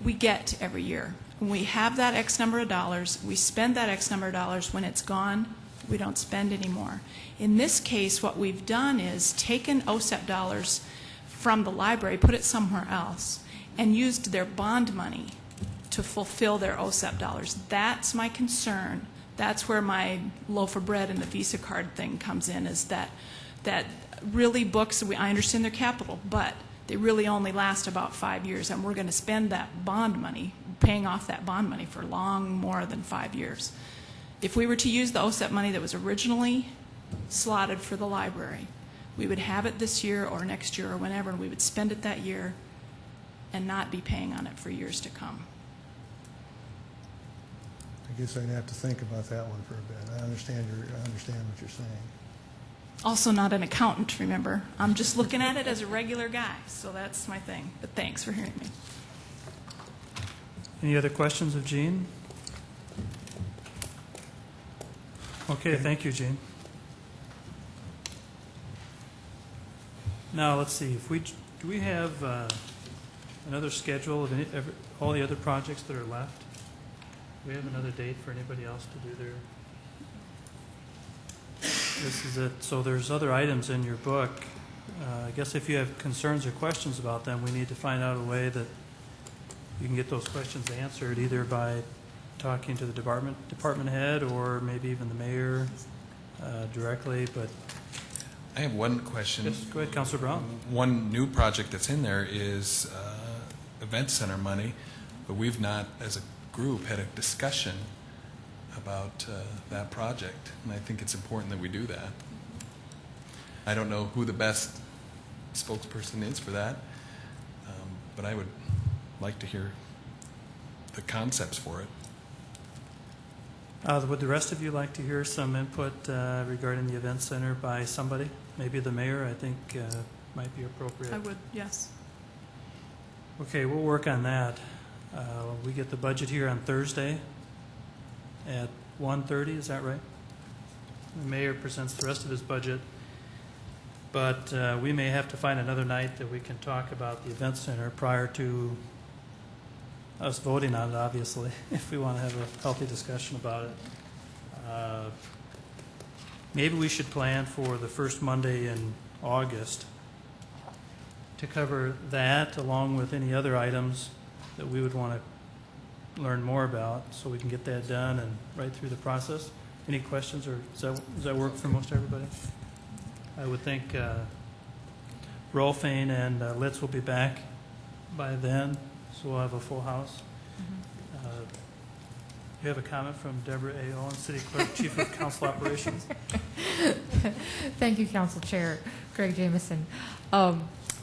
we get every year. When we have that X number of dollars, we spend that X number of dollars. When it's gone, we don't spend anymore. In this case, what we've done is taken OSEP dollars from the library, put it somewhere else, and used their bond money to fulfill their OSEP dollars. That's my concern. That's where my loaf of bread and the Visa card thing comes in, is that really books, I understand they're capital, but they really only last about 5 years, and we're going to spend that bond money, paying off that bond money for long more than 5 years. If we were to use the OSEP money that was originally slotted for the library, we would have it this year or next year or whenever, and we would spend it that year and not be paying on it for years to come. I guess I'd have to think about that one for a bit. I understand what you're saying. Also not an accountant, remember. I'm just looking at it as a regular guy, so that's my thing. But thanks for hearing me. Any other questions of Jean? Okay, thank you, Jean. Now, let's see, do we have another schedule of all the other projects that are left? Do we have another date for anybody else to do their? This is it. So there's other items in your book. I guess if you have concerns or questions about them, we need to find out a way that you can get those questions answered, either by talking to the department head or maybe even the mayor directly. But I have one question. yes, go ahead, Councilor Brown. One new project that's in there is event center money, but we've not, as a group, had a discussion about that project, and I think it's important that we do that. I don't know who the best spokesperson is for that, but I would like to hear the concepts for it. Would the rest of you like to hear some input regarding the event center by somebody? Maybe the mayor, I think, might be appropriate. I would, yes. Okay, we'll work on that. We get the budget here on Thursday at 1:30, is that right? The mayor presents the rest of his budget, but we may have to find another night that we can talk about the event center prior to us voting on it, obviously, if we want to have a healthy discussion about it. Maybe we should plan for the first Monday in August to cover that, along with any other items that we would want to learn more about, so we can get that done and right through the process. Any questions, or does that work for most everybody? I would think Rolfing and Litz will be back by then, so we'll have a full house. You have a comment from Deborah A. Owen, City Clerk, Chief of Council Operations. Thank you, Council Chair Greg Jamison.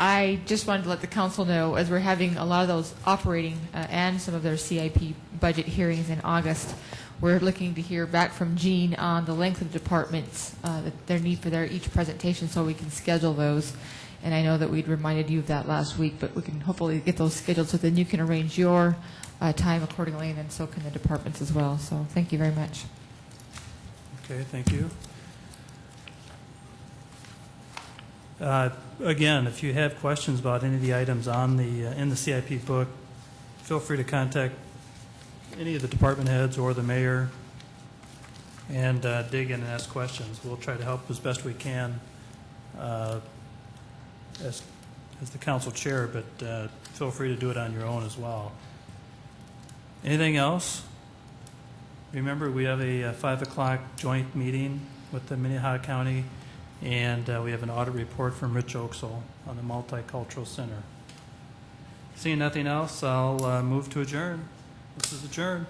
I just wanted to let the council know, as we're having a lot of those operating and some of their CIP budget hearings in August, we're looking to hear back from Jean on the length of departments, their need for each presentation, so we can schedule those. And I know that we'd reminded you of that last week, but we can hopefully get those scheduled so then you can arrange your time accordingly, and then so can the departments as well. So thank you very much. Okay, thank you. Again, if you have questions about any of the items on the in the CIP book, feel free to contact any of the department heads or the mayor and dig in and ask questions. We'll try to help as best we can as the council chair, but feel free to do it on your own as well. Anything else? Remember, we have a 5 o'clock joint meeting with the Minnehaha County, and we have an audit report from Rich Oaksall on the Multicultural Center. Seeing nothing else, I'll move to adjourn. This is adjourned.